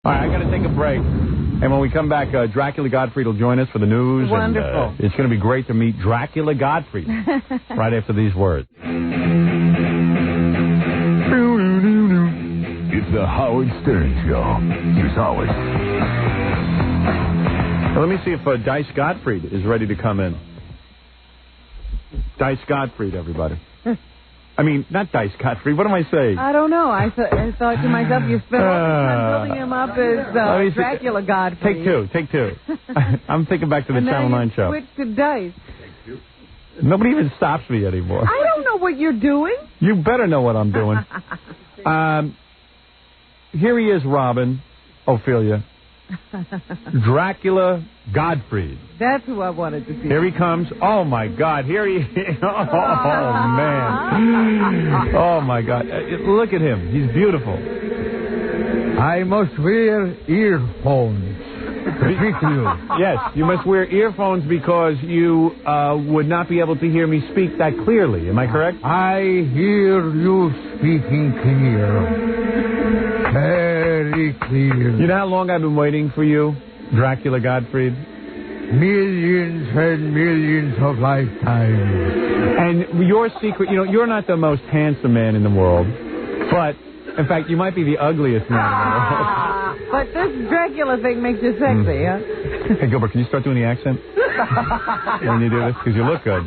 All right, I got to take a break. And when we come back, Dracula Gottfried will join us for the news. Wonderful. And, it's going to be great to meet Dracula Gottfried right after these words. It's the Howard Stern Show. Here's Howard. Well, let me see if Dice Gottfried is ready to come in. Dice Gottfried, everybody. I mean, not Dice Gottfried. What am I saying? I don't know. I thought to myself, you spent all the time building him up as Dracula Gottfried. Take two. I'm thinking back to the Channel 9 show. Switch to Dice. Nobody even stops me anymore. I don't know what you're doing. You better know what I'm doing. Here he is, Robin, Ophelia. Dracula Gottfried. That's who I wanted to see. Here he comes. Oh, my God. Here he is. Oh, man. Oh, my God. Look at him. He's beautiful. I must wear earphones. Yes, you must wear earphones because you would not be able to hear me speak that clearly. Am I correct? I hear you speaking clear. Very clear. You know how long I've been waiting for you, Dracula Gottfried? Millions and millions of lifetimes. And your secret, you're not the most handsome man in the world, but, in fact, you might be the ugliest man in the world. But this Dracula thing makes you sexy, huh? Hey, Gilbert, can you start doing the accent when you do this? Because you look good.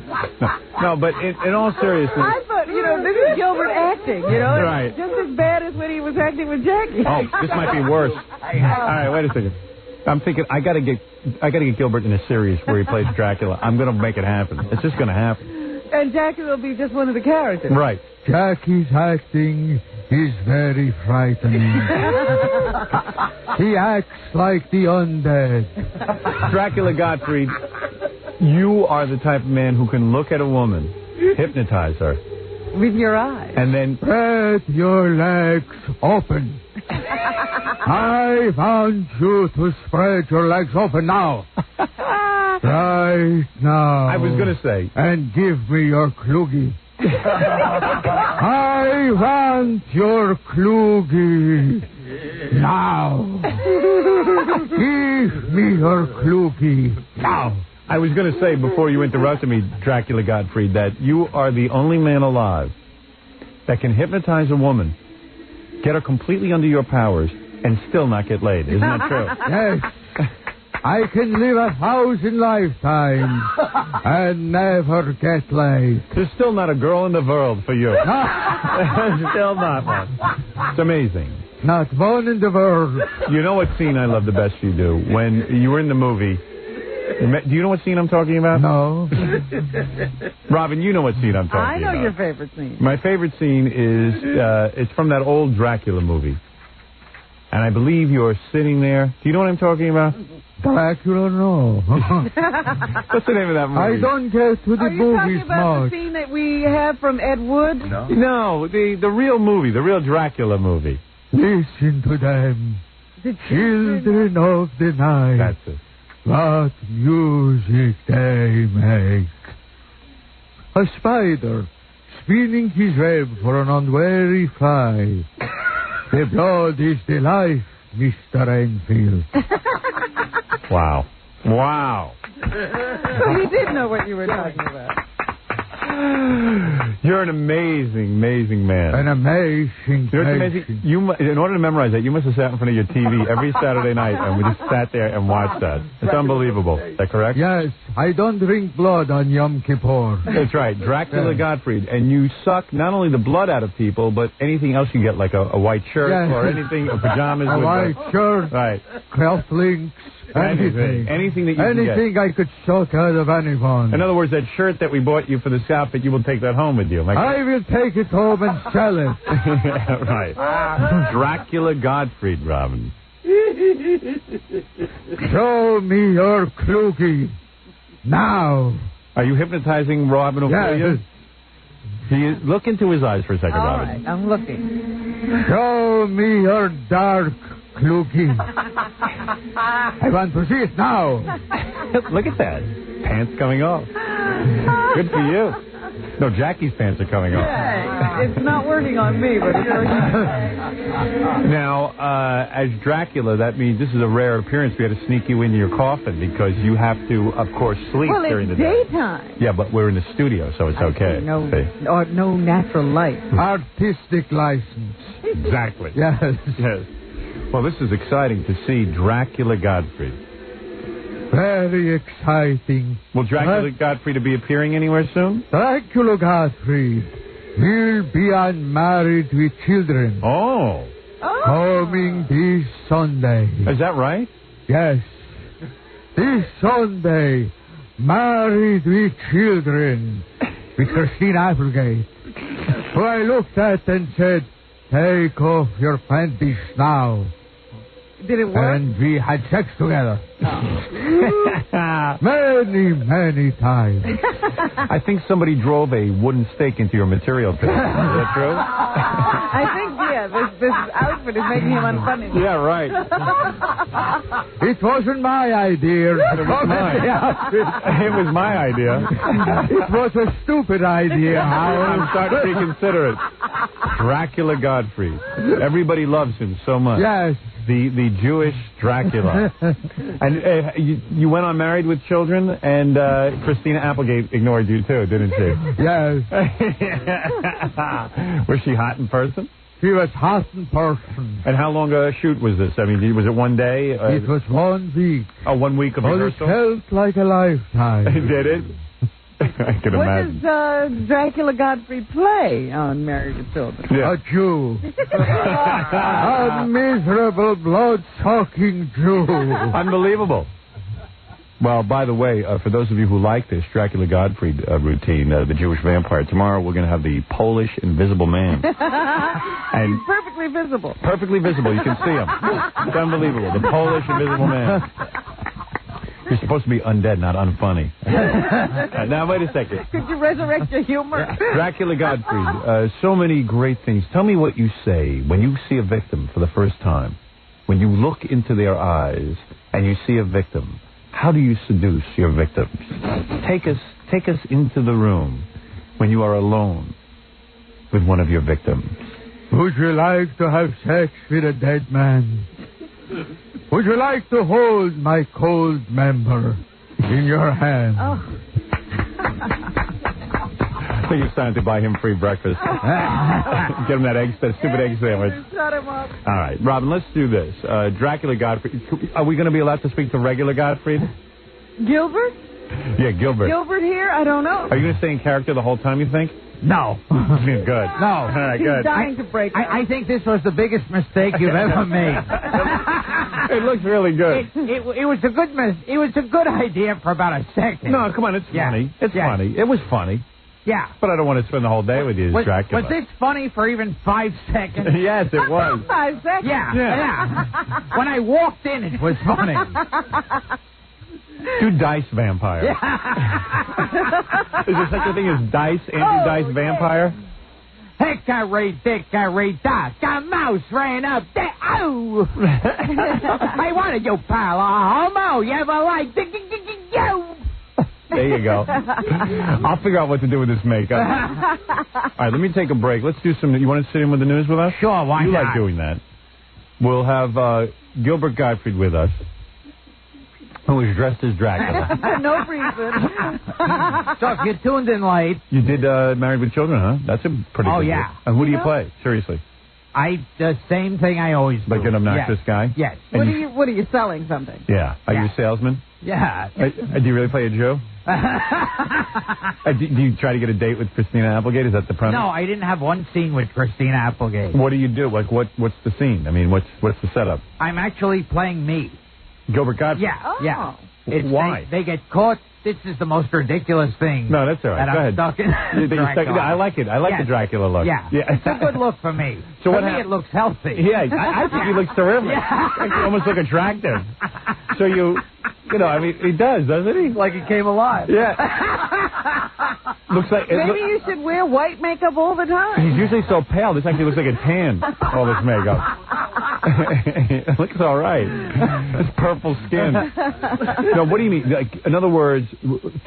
No, but in all seriousness... I thought, this is Gilbert acting, Right. Just as bad as when he was acting with Jackie. Oh, this might be worse. All right, wait a second. I'm thinking I gotta get Gilbert in a series where he plays Dracula. I'm gonna make it happen. It's just gonna happen. And Jackie will be just one of the characters. Right. Jackie's acting is very frightening. He acts like the undead. Dracula Gottfried, you are the type of man who can look at a woman, hypnotize her. With your eyes. And then... Spread your legs open. I want you to spread your legs open now. Right now. I was going to say. And give me your kloogie. I want your kloogie. Now. Give me your kloogie. Now. I was going to say, before you interrupted me, Dracula Gottfried, that you are the only man alive that can hypnotize a woman, get her completely under your powers, and still not get laid. Isn't that true? Yes. I can live 1,000 lifetimes and never get laid. There's still not a girl in the world for you. Still not one. It's amazing. Not one in the world. You know what scene I love the best you do? When you were in the movie... Do you know what scene I'm talking about? No. Robin, you know what scene I'm talking about. I know your favorite scene. My favorite scene is, it's from that old Dracula movie. And I believe you're sitting there. Do you know what I'm talking about? Dracula, no. What's the name of that movie? I don't get to the movies much. Are you talking about the scene that we have from Ed Wood? No, the real movie, the real Dracula movie. Listen to them. The children of the night. That's it. What music they make. A spider spinning his web for an unwary fly. The blood is the life, Mr. Enfield. Wow. Wow. So you did know what you were talking about. You're an amazing, amazing man. An amazing. In order to memorize that, you must have sat in front of your TV every Saturday night and we just sat there and watched that. It's unbelievable. Is that correct? Yes. I don't drink blood on Yom Kippur. That's right. Dracula Gottfried. And you suck not only the blood out of people, but anything else you get, like a white shirt or anything, or pajamas. A white shirt. Right. Cufflinks. Anything. Anything that you can get. Anything I could suck out of anyone. In other words, that shirt that we bought you for this outfit, you will take that home with you. I will take it home and sell it. Right. Dracula Gottfried, Robin. Show me your kloogie. Now. Are you hypnotizing Robin Ophelia? Yes. Look into his eyes for a second, Robin. All right, I'm looking. Show me your dark kloogie. I want to see it now. Look at that. Pants coming off. Good for you. No, Jackie's pants are coming off. Yeah, it's not working on me, but it's working. Now, as Dracula, that means this is a rare appearance. We had to sneak you into your coffin because you have to, of course, sleep during the day. Well, it's daytime. Yeah, but we're in the studio, so it's okay. No natural light. Artistic license. Exactly. Yes. Yes. Well, this is exciting to see Dracula Gottfried. Very exciting. Will Dracula Gottfried be appearing anywhere soon? Dracula Gottfried will be unmarried with children. Oh. Coming this Sunday. Is that right? Yes. This Sunday, married with children with Christine Applegate, who I looked at and said, take off your panties now. Did it work? And we had sex together. Many, many times. I think somebody drove a wooden stake into your material today. Is that true? I think, this outfit is making him unfunny. Yeah, right. It wasn't my idea. It was mine. It was my idea. It was a stupid idea, Howard. I'm starting to reconsider it. Dracula Gottfried. Everybody loves him so much. Yes. The Jewish Dracula. And you went on Married with Children, and Christina Applegate ignored you too, didn't she? Yes. Was she hot in person? She was hot in person. And how long a shoot was this? I mean, was it one day? It was 1 week. Oh, 1 week of rehearsal? It felt like a lifetime. Did it? I can imagine. What does Dracula Gottfried play on Married with Children? Yeah. A Jew. A miserable, blood-sucking Jew. Unbelievable. Well, by the way, for those of you who like this Dracula Gottfried routine, the Jewish vampire, tomorrow we're going to have the Polish Invisible Man. And he's perfectly visible. Perfectly visible. You can see him. It's unbelievable. The Polish Invisible Man. You're supposed to be undead, not unfunny. Now, wait a second. Could you resurrect your humor? Dracula Gottfried, so many great things. Tell me what you say when you see a victim for the first time. When you look into their eyes and you see a victim, how do you seduce your victims? Take us into the room when you are alone with one of your victims. Would you like to have sex with a dead man? Would you like to hold my cold member in your hand? Oh. I think it's time to buy him free breakfast. Get him that stupid egg sandwich. Shut him up. All right, Robin, let's do this. Dracula Gottfried. Are we going to be allowed to speak to regular Gottfried? Gilbert? Yeah, Gilbert. Gilbert here? I don't know. Are you going to stay in character the whole time, you think? No. Good. No. All right, He's good. dying to break. I think this was the biggest mistake you've ever made. It looks really good. It was a good it was a good idea for about a second. No, come on, it's funny. It's funny. It was funny. Yeah. But I don't want to spend the whole day with you as Dracula. Was it funny for even 5 seconds? Yes, it was. 5 seconds? Yeah. When I walked in, it was funny. Do dice vampire. Yeah. Is there such a thing as dice, anti-dice vampire? Hickory-dickory-dock, a mouse ran up there. Oh! I wanted you, pal. Homo, you ever like you? There you go. I'll figure out what to do with this makeup. All right, let me take a break. Let's do some... You want to sit in with the news with us? Sure, why not? You like doing that. We'll have Gilbert Gottfried with us, who is dressed as Dracula. For no reason. So, you tuned in late. You did Married with Children, huh? That's a pretty good yeah. deal. And who do you play? Seriously. The same thing I always do. Like an obnoxious guy? Yes. What are you selling something? Yeah. Are you a salesman? Yeah. Do you really play a Jew? Do you try to get a date with Christina Applegate? Is that the premise? No, I didn't have one scene with Christina Applegate. What do you do? Like, what's the scene? I mean, what's the setup? I'm actually playing me. Gilbert Gottfried? Yeah, Oh. yeah. Why? They get caught. This is the most ridiculous thing. No, that's all right. That Go I'm ahead. stuck in. I like it. I like the Dracula look. Yeah. It's a good look for me. So for what me, it looks healthy. Yeah, I think he looks terrific. Yeah. You almost look attractive. So you know, I mean, he does, doesn't he? Like he came alive. Yeah. Looks like... Maybe you should wear white makeup all the time. He's usually so pale. This actually looks like a tan, all this makeup. It looks all right. It's purple skin. No, what do you mean? Like, in other words,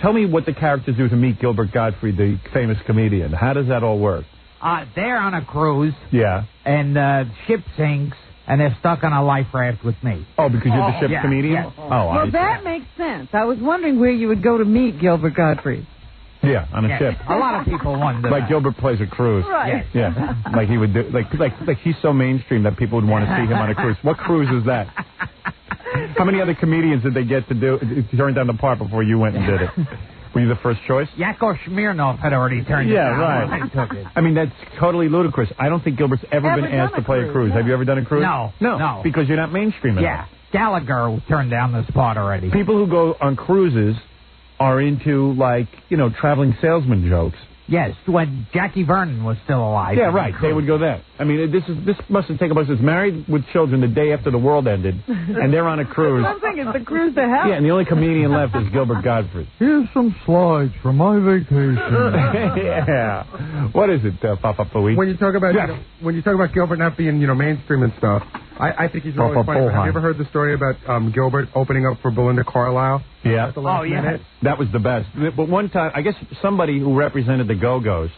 tell me what the characters do to meet Gilbert Gottfried, the famous comedian. How does that all work? They're on a cruise. Yeah. And the ship sinks, and they're stuck on a life raft with me. Oh, because you're the ship's comedian? Yes. Oh, well, that makes sense. I was wondering where you would go to meet Gilbert Gottfried. Yeah, on a ship. A lot of people wonder. Like Gilbert plays a cruise. Right. Yes. Yeah. Like he would do. Like he's so mainstream that people would want to see him on a cruise. What cruise is that? How many other comedians did they get to turn down the part before you went and did it? Were you the first choice? Yakov Smirnoff had already turned it down. Right. I took it. I mean, that's totally ludicrous. I don't think Gilbert's ever been asked to play a cruise. No. Have you ever done a cruise? No. Because you're not mainstream enough. Yeah. Gallagher turned down the spot already. People who go on cruises are into, like, traveling salesman jokes. Yes, when Jackie Vernon was still alive. Yeah, right. They would go there. I mean, this must have taken place. It's Married with Children the day after the world ended, and they're on a cruise. I'm thinking it's the cruise to hell. Yeah, and the only comedian left is Gilbert Gottfried. Here's some slides from my vacation. Yeah. What is it, Papa Pooey? When you talk about Gilbert not being mainstream and stuff, I think he's really funny. Have you ever heard the story about Gilbert opening up for Belinda Carlisle? Yeah. At the last minute? That was the best. But one time, I guess somebody who represented the Go-Go's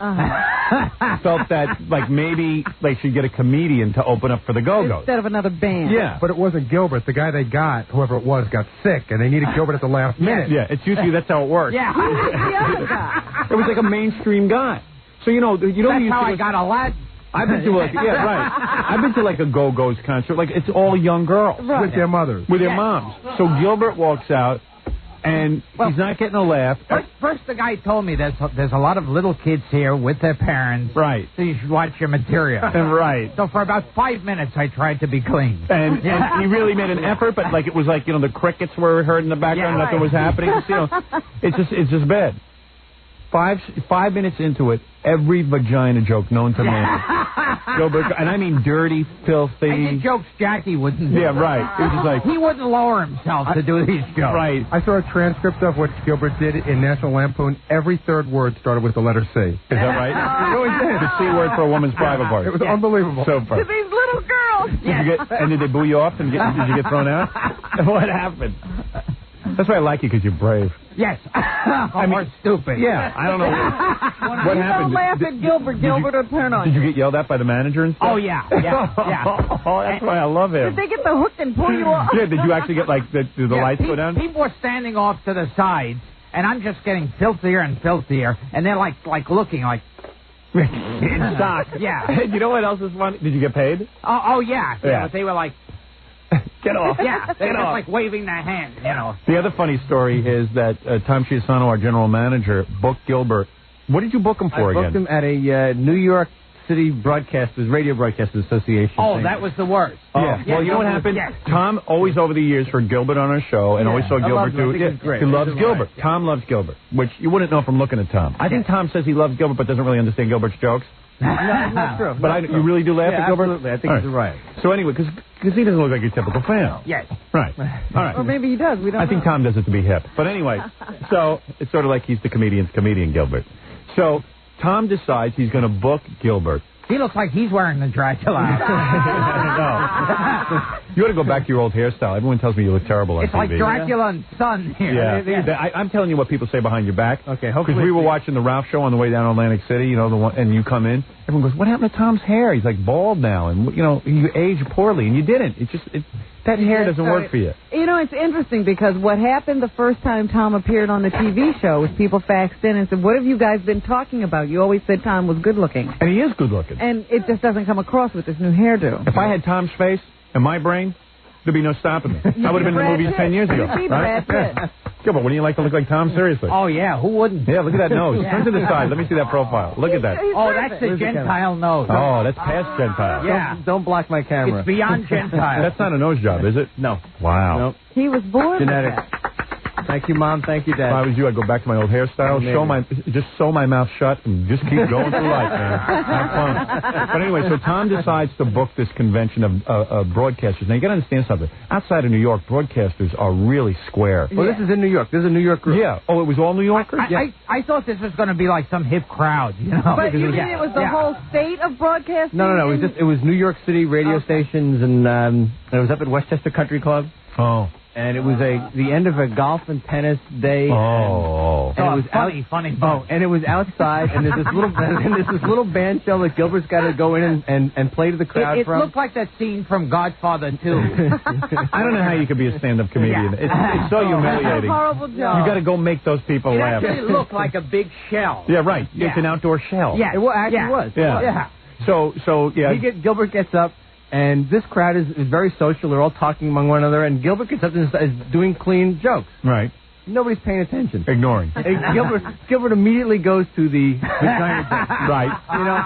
felt that, like, maybe they should get a comedian to open up for the Go-Go's. Instead of another band. Yeah. But it wasn't Gilbert. The guy they got, whoever it was, got sick, and they needed Gilbert at the last minute. Yeah, it's usually that's how it works. Yeah. The other guy. It was like a mainstream guy. So, you know That's how I got Aladdin. I've been to I've been to like a Go-Go's concert. Like, it's all young girls. Right. With their mothers. With their moms. So Gilbert walks out, and he's not getting a laugh. First, the guy told me there's a lot of little kids here with their parents. Right. So you should watch your material. Right. So for about 5 minutes, I tried to be clean. And he really made an effort, but like it was like, the crickets were heard in the background, nothing was happening. It's just bad. 5 minutes into it, every vagina joke known to man. Gilbert, and I mean dirty, filthy. I did jokes Jackie wouldn't do. Yeah, right. It was just like he wouldn't lower himself to do these jokes. Right. I saw a transcript of what Gilbert did in National Lampoon. Every third word started with the letter C. Is that right? No, he did. The C word for a woman's private part. It was unbelievable. Super. To these little girls. Did they boo you off and did you get thrown out? What happened? That's why I like you, because you're brave. Yes. Or stupid. Yeah, I don't know. What happened? Don't laugh at Gilbert. Gilbert will turn on Did you you. get yelled at by the manager and stuff? Oh, yeah. Oh, that's why I love him. Did they get the hook and pull you off? Yeah, did you actually get, like, the lights go down? People were standing off to the sides, and I'm just getting filthier and filthier, and they're like looking like... In shock. Yeah. You know what else is funny? Did you get paid? Oh, yeah. Yeah. They were like... Get off. Yeah, they Get were off. like waving their hand, The other funny story is that Tom Chiasano, our general manager, booked Gilbert. What did you book him for again? I booked him at a New York City Radio Broadcasters Association. Oh, that was the worst. Yeah. Well, you know what happened? Yes. Tom always over the years heard Gilbert on our show and always saw Gilbert do it. Great. He loves Gilbert. Yeah. Tom loves Gilbert, which you wouldn't know from looking at Tom. I think Tom says he loves Gilbert but doesn't really understand Gilbert's jokes. Not true. But you really do laugh at Gilbert? Absolutely. I think he's right. So anyway, because he doesn't look like your typical fan. Yes. Right. All right. Or maybe he does. We don't know. I think Tom does it to be hip. But anyway, so it's sort of like he's the comedian's comedian, Gilbert. So Tom decides he's going to book Gilbert. He looks like he's wearing the Dracula outfit. No. You ought to go back to your old hairstyle. Everyone tells me you look terrible on It's TV. like Dracula and Son here. Yeah. I'm telling you what people say behind your back. Okay, Because we were watching the Ralph show on the way down Atlantic City, the one, and you come in. Everyone goes, what happened to Tom's hair? He's like bald now, and you aged poorly, and you didn't. That hair doesn't work for you. It's interesting because what happened the first time Tom appeared on the TV show was people faxed in and said, what have you guys been talking about? You always said Tom was good looking. And he is good looking. And it just doesn't come across with this new hairdo. If I had Tom's face and my brain, there'd be no stopping me. I would have been in the movies 10 years ago. You'd be Brad Pitt. Gilbert, wouldn't you like to look like Tom? Seriously. Oh, yeah. Who wouldn't? Yeah, look at that nose. Turn to the side. Let me see that profile. Look at that. Oh, that's the Gentile nose. Oh, that's past Gentile. Yeah. Don't block my camera. It's beyond Gentile. That's not a nose job, is it? No. Wow. Nope. He was born Genetics. with that. Thank you, Mom. Thank you, Dad. If I was you, I'd go back to my old hairstyle, just sew my mouth shut, and just keep going through life, man. Have fun. But anyway, so Tom decides to book this convention of broadcasters. Now, you got to understand something. Outside of New York, broadcasters are really square. Well, this is in New York. This is a New York group. Yeah. Oh, it was all New Yorkers? I thought this was going to be like some hip crowd, you know. But you mean it was the whole state of broadcasting? No. It was New York City radio stations, and it was up at Westchester Country Club. Oh. And it was the end of a golf and tennis day. Oh. And it was funny. Oh, and it was outside, and there's this little band shell that Gilbert's got to go in and play to the crowd It looked like that scene from Godfather 2. I don't know how you could be a stand-up comedian. Yeah. It's so humiliating. That's a horrible job. You got to go make those people laugh. It actually looked like a big shell. Yeah, right. Yeah. It's an outdoor shell. Yeah, it actually was. Yeah. So yeah. Gilbert gets up. And this crowd is very social. They're all talking among one another. And Gilbert gets up and is doing clean jokes. Right. Nobody's paying attention. Ignoring. Gilbert immediately goes to the vagina joke. Right. You know,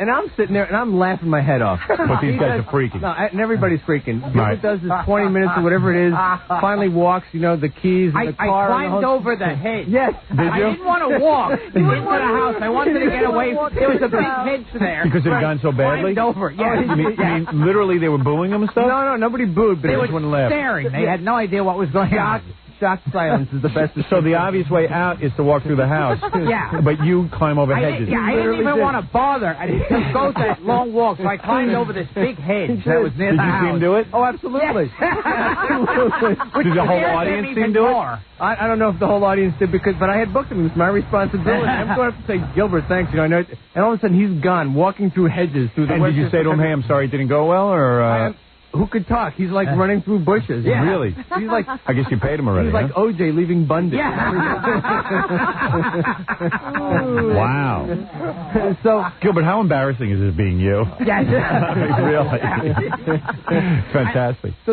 and I'm sitting there and I'm laughing my head off. But these guys are freaking. No, and everybody's freaking. Right. Gilbert does his 20 minutes or whatever it is. Finally walks, the keys in the car. I climbed over the hedge. Yes. I didn't want to walk into the house. I wanted to get away. There was a big hedge there. Because it had gone so badly? Climbed over. Yeah. You mean literally they were booing him and stuff? No, nobody booed, but they everyone were laughed. staring. They had no idea what was going on. Shocked silence is the best. So the obvious way out is to walk through the house. Yeah. But you climb over hedges. I didn't even want to bother. I didn't just go that long walk, so I climbed over this big hedge that was near the house. Did you see him do it? Oh, absolutely. Did the whole audience see him do it? I don't know if the whole audience did, but I had booked him. It's my responsibility. I'm going to have to say, Gilbert, thanks. I know. And all of a sudden, he's gone, walking through hedges. Through the. And did you say to him, hey, I'm sorry it didn't go well, or... Who could talk? He's like running through bushes. Yeah. Really? He's like. I guess you paid him already. He's like OJ leaving Bundy. Yeah. Wow. So, Gilbert, how embarrassing is this being you? Yes. Really? Fantastic. So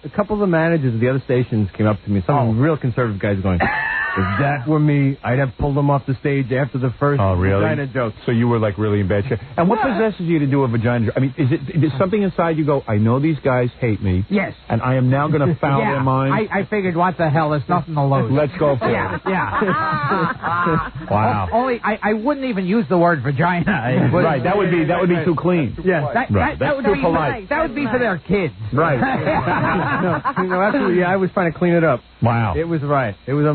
a couple of the managers of the other stations came up to me. Some real conservative guys going, if that were me, I'd have pulled them off the stage after the first vagina joke. So you were like really in bad shape. And what possesses you to do a vagina joke? I mean, is something inside you go, I know these guys hate me. Yes. And I am now going to foul their minds. I figured, what the hell? There's nothing to lose. Let's go for it. Yeah. Wow. Only I wouldn't even use the word vagina. Right. That would be too clean. Yeah. That would too be polite. That would be for their kids. Right. No, absolutely. Yeah, I was trying to clean it up. Wow. It was right. It was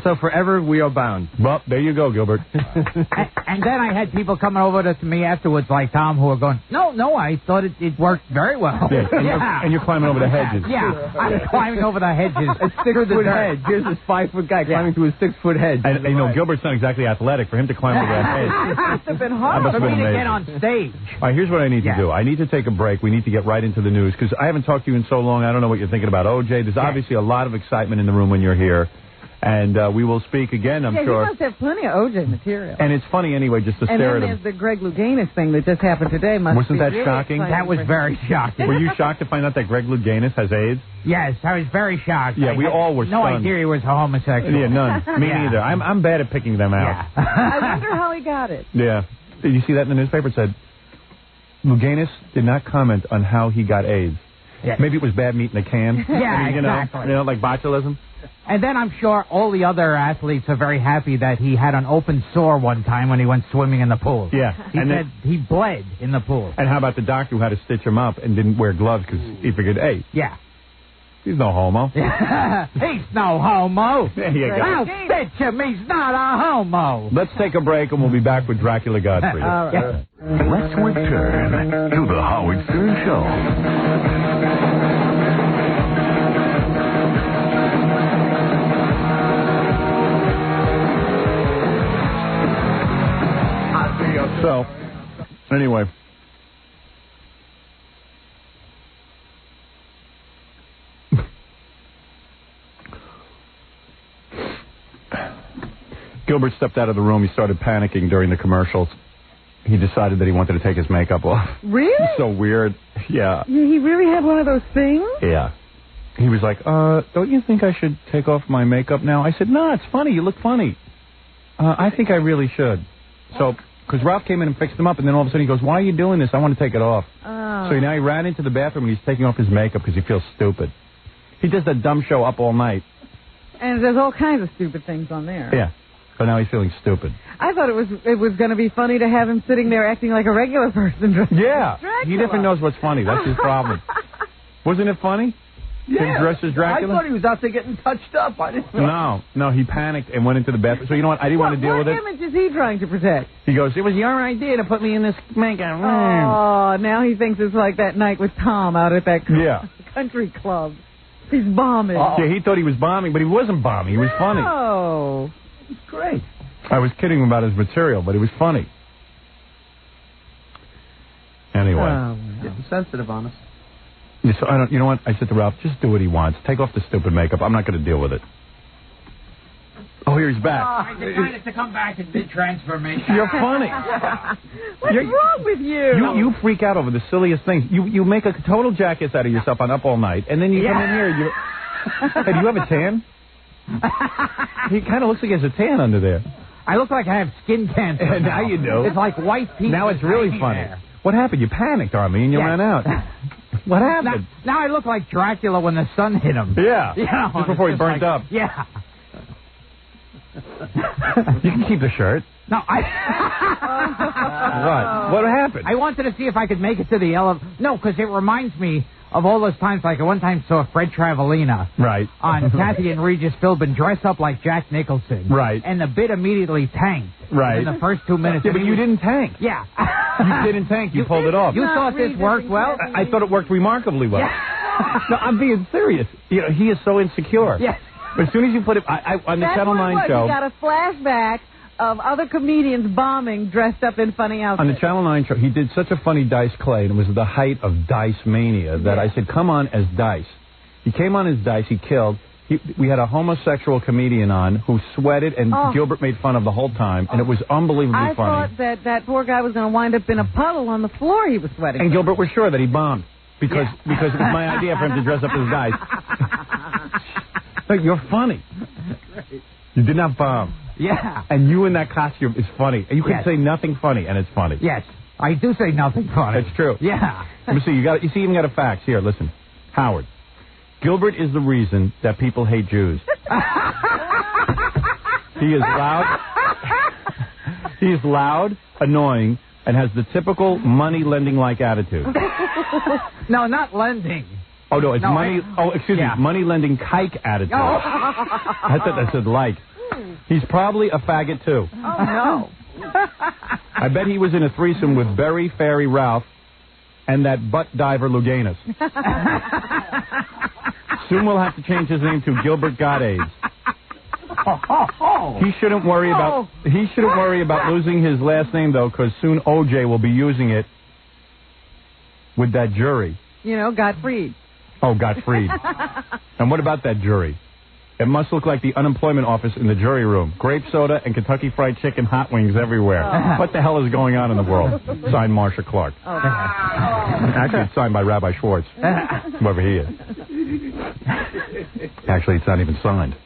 so forever we are bound. Well, there you go, Gilbert. And then I had people coming over to me afterwards, like Tom, who were going, no, I thought it worked very well. Yeah. And you're climbing over the hedges. Yeah, I'm climbing over the hedges. A 6-foot hedge. Here's this 5-foot guy climbing through a 6-foot hedge. And Gilbert's not exactly athletic. For him to climb over that hedge. It must have been hard for me to get on stage. All right, here's what I need to do. I need to take a break. We need to get right into the news, because I haven't talked to you in so long. I don't know what you're thinking about OJ. There's obviously a lot of excitement in the room when you're here. And we will speak again, I'm sure. He must have plenty of OJ material. And it's funny anyway, just to stare at him. And then there's the Greg Louganis thing that just happened today. Wasn't that really shocking? That was very shocking. Were you shocked to find out that Greg Louganis has AIDS? Yes, I was very shocked. Yeah, we all were no stunned. idea he was a homosexual. Yeah, none. Me neither. I'm bad at picking them out. Yeah. I wonder how he got it. Yeah. Did you see that in the newspaper? It said Louganis did not comment on how he got AIDS. Yes. Maybe it was bad meat in a can. Yeah, exactly. Like botulism. And then I'm sure all the other athletes are very happy that he had an open sore one time when he went swimming in the pool. Yeah. He said he bled in the pool. And how about the doctor who had to stitch him up and didn't wear gloves because he figured, hey, he's no homo. He's no homo. There you go. I'll stitch him. He's not a homo. Let's take a break and we'll be back with Dracula Gottfried. All right. Let's return to the Howard Stern Show. So, anyway. Gilbert stepped out of the room. He started panicking during the commercials. He decided that he wanted to take his makeup off. Really? So weird. Yeah. He really had one of those things? Yeah. He was like, don't you think I should take off my makeup now? I said, no, it's funny. You look funny. I think I really should. So, because Ralph came in and fixed him up, and then all of a sudden he goes, why are you doing this? I want to take it off. Oh. So now he ran into the bathroom and he's taking off his makeup because he feels stupid. He does that dumb show Up All Night. And there's all kinds of stupid things on there. Yeah. So now he's feeling stupid. I thought it was going to be funny to have him sitting there acting like a regular person. Yeah. He never knows what's funny. That's his problem. Wasn't it funny? Yeah. Him dressed as Dracula? I thought he was out there getting touched up. I didn't know. No, he panicked and went into the bathroom. So you know what? I didn't want to deal with it. What image is he trying to protect? He goes, it was your idea to put me in this makeup. Oh, now he thinks it's like that night with Tom out at that country club. He's bombing. Yeah, he thought he was bombing, but he wasn't bombing. He was funny. Oh. Great. I was kidding him about his material, but it was funny. Anyway. Getting sensitive on us. Yeah, so you know what? I said to Ralph, just do what he wants. Take off the stupid makeup. I'm not going to deal with it. Oh, here he's back. I decided to come back and did transformation. You're funny. What's wrong with you? You freak out over the silliest things. You make a total jackass out of yourself on Up All Night, and then you come in here. Hey, do you have a tan? He kind of looks like he has a tan under there. I look like I have skin cancer. Now you do. It's like white people. Now it's really funny. There. What happened? You panicked, Army, and you ran out. What happened? Now I look like Dracula when the sun hit him. Yeah. Just before he burnt up. Yeah. You can keep the shirt. No, What happened? I wanted to see if I could make it to the elevator. No, because it reminds me of all those times, like I one time saw Fred Travalina on Kathy and Regis Philbin dress up like Jack Nicholson. Right. And the bit immediately tanked. Right. In the first 2 minutes. Yeah, but you didn't tank. Yeah. You didn't tank. You pulled it off. You thought this worked well? I thought it worked remarkably well. Yeah. No, I'm being serious. You know, he is so insecure. Yes. But as soon as you put it on the Channel 9 show. You got a flashback of other comedians bombing dressed up in funny outfits. On the Channel 9 show, he did such a funny Dice Clay, and it was the height of Dice mania, that I said, come on as Dice. He came on as Dice, he killed. We had a homosexual comedian on who sweated, and Gilbert made fun of the whole time, and it was unbelievably funny. I thought that poor guy was going to wind up in a puddle on the floor. He was sweating. And Gilbert was sure that he bombed, because it was my idea for him to dress up as Dice. Look, you're funny. You did not bomb. Yeah. And you in that costume is funny. And you can say nothing funny, and it's funny. Yes. I do say nothing funny. That's true. Yeah. Let me see. You even got a fax. Here, listen. Howard. Gilbert is the reason that people hate Jews. He is loud. He is loud, annoying, and has the typical money-lending-like attitude. No, not lending. Oh, no, it's money. Excuse me. Money-lending kike attitude. I thought that said like. He's probably a faggot, too. Oh, no. I bet he was in a threesome with Berry Fairy Ralph and that butt diver Luganis. Soon we'll have to change his name to Gilbert Gottfried. He shouldn't worry about losing his last name, though, because soon OJ will be using it with that jury. You know, Gottfried. Oh, Gottfried. And what about that jury? It must look like the unemployment office in the jury room. Grape soda and Kentucky Fried Chicken hot wings everywhere. What the hell is going on in the world? Signed Marsha Clark. Actually, it's signed by Rabbi Schwartz, whoever he is. Actually, it's not even signed.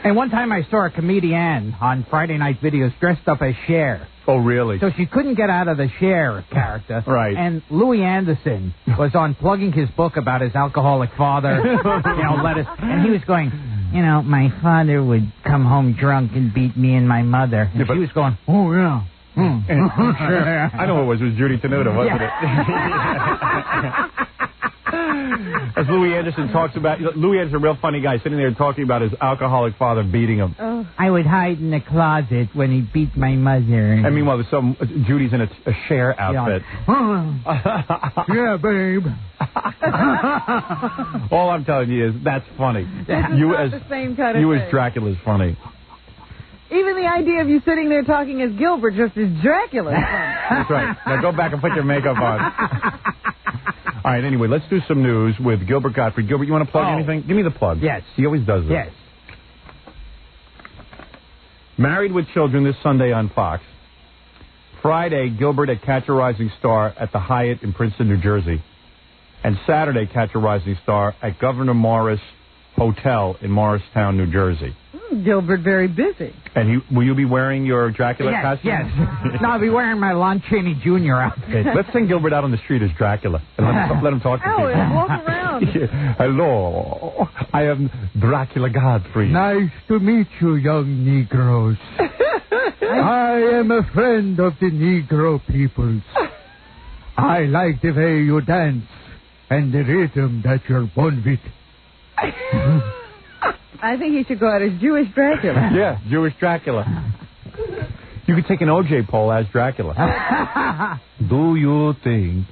And one time I saw a comedian on Friday Night Videos dressed up as Cher. Oh, really? So she couldn't get out of the Cher character. Right. And Louis Anderson was on plugging his book about his alcoholic father. And he was going, my father would come home drunk and beat me and my mother. And she was going, oh, yeah. I know it was Judy Tenuta, wasn't it? As Louis Anderson talks about, Louis Anderson, a real funny guy, sitting there talking about his alcoholic father beating him. I would hide in the closet when he beat my mother. And meanwhile, there's Judy's in a Cher outfit. Yeah, babe. All I'm telling you is that's funny. You as Dracula is funny. Even the idea of you sitting there talking as Gilbert just as Dracula is funny. That's right. Now go back and put your makeup on. All right, anyway, let's do some news with Gilbert Gottfried. Gilbert, you want to plug anything? Give me the plug. Yes. He always does this. Yes. Married with Children this Sunday on Fox. Friday, Gilbert at Catch a Rising Star at the Hyatt in Princeton, New Jersey. And Saturday, Catch a Rising Star at Governor Morris Hotel in Morristown, New Jersey. Gilbert very busy. And will you be wearing your Dracula costume? Yes. No, I'll be wearing my Lon Chaney Jr. outfit. Let's send Gilbert out on the street as Dracula and let him talk to people. Walk around. around. Hello, I am Dracula Gottfried. Nice to meet you, young Negroes. I am a friend of the Negro peoples. I like the way you dance and the rhythm that you're born with. I think he should go out as Jewish Dracula. Yeah, Jewish Dracula. You could take an OJ poll as Dracula. Do you think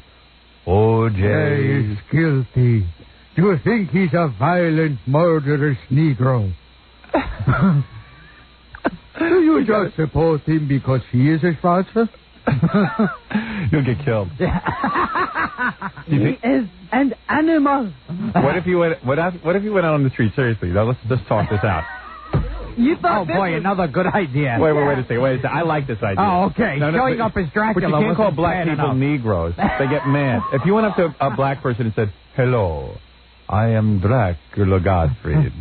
OJ is guilty? Do you think he's a violent, murderous Negro? Do you just support him because he is a Schwarzer? You'll get killed. He is an animal. What if you went out on the street? Seriously, now let's just talk this out. You thought oh boy, another good idea. Wait a second. I like this idea. Oh, okay. Showing up as Dracula. But you can't call black people enough. Negroes. They get mad. If you went up to a black person and said, "Hello, I am Dracula Gottfried,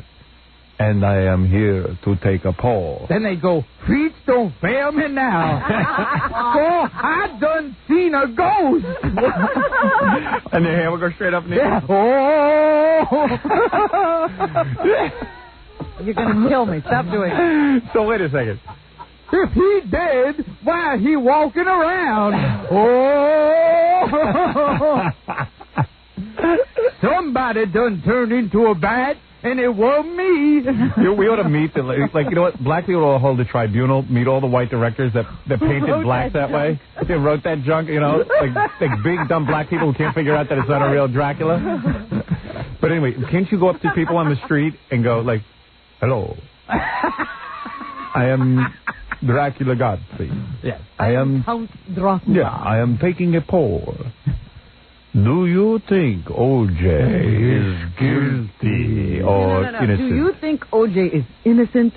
and I am here to take a poll," then they go, "Feet don't fail me now. Oh, I done seen a ghost." And their hair will go straight up in the air. You're going to kill me. Stop doing it. So wait a second. If he dead, why he walking around? Somebody done turned into a bat, and it wasn't me. We ought to meet the, like, you know what? Black people ought to hold a tribunal, meet all the white directors that painted black that way. They wrote that junk, you know, like big, dumb black people who can't figure out that it's not a real Dracula. But anyway, can't you go up to people on the street and go, like, "Hello, I am Dracula Gottfried. Yes. I am Count Dracula. Yeah, I am taking a poll. Do you think OJ is guilty or innocent?" Do you think OJ is innocent,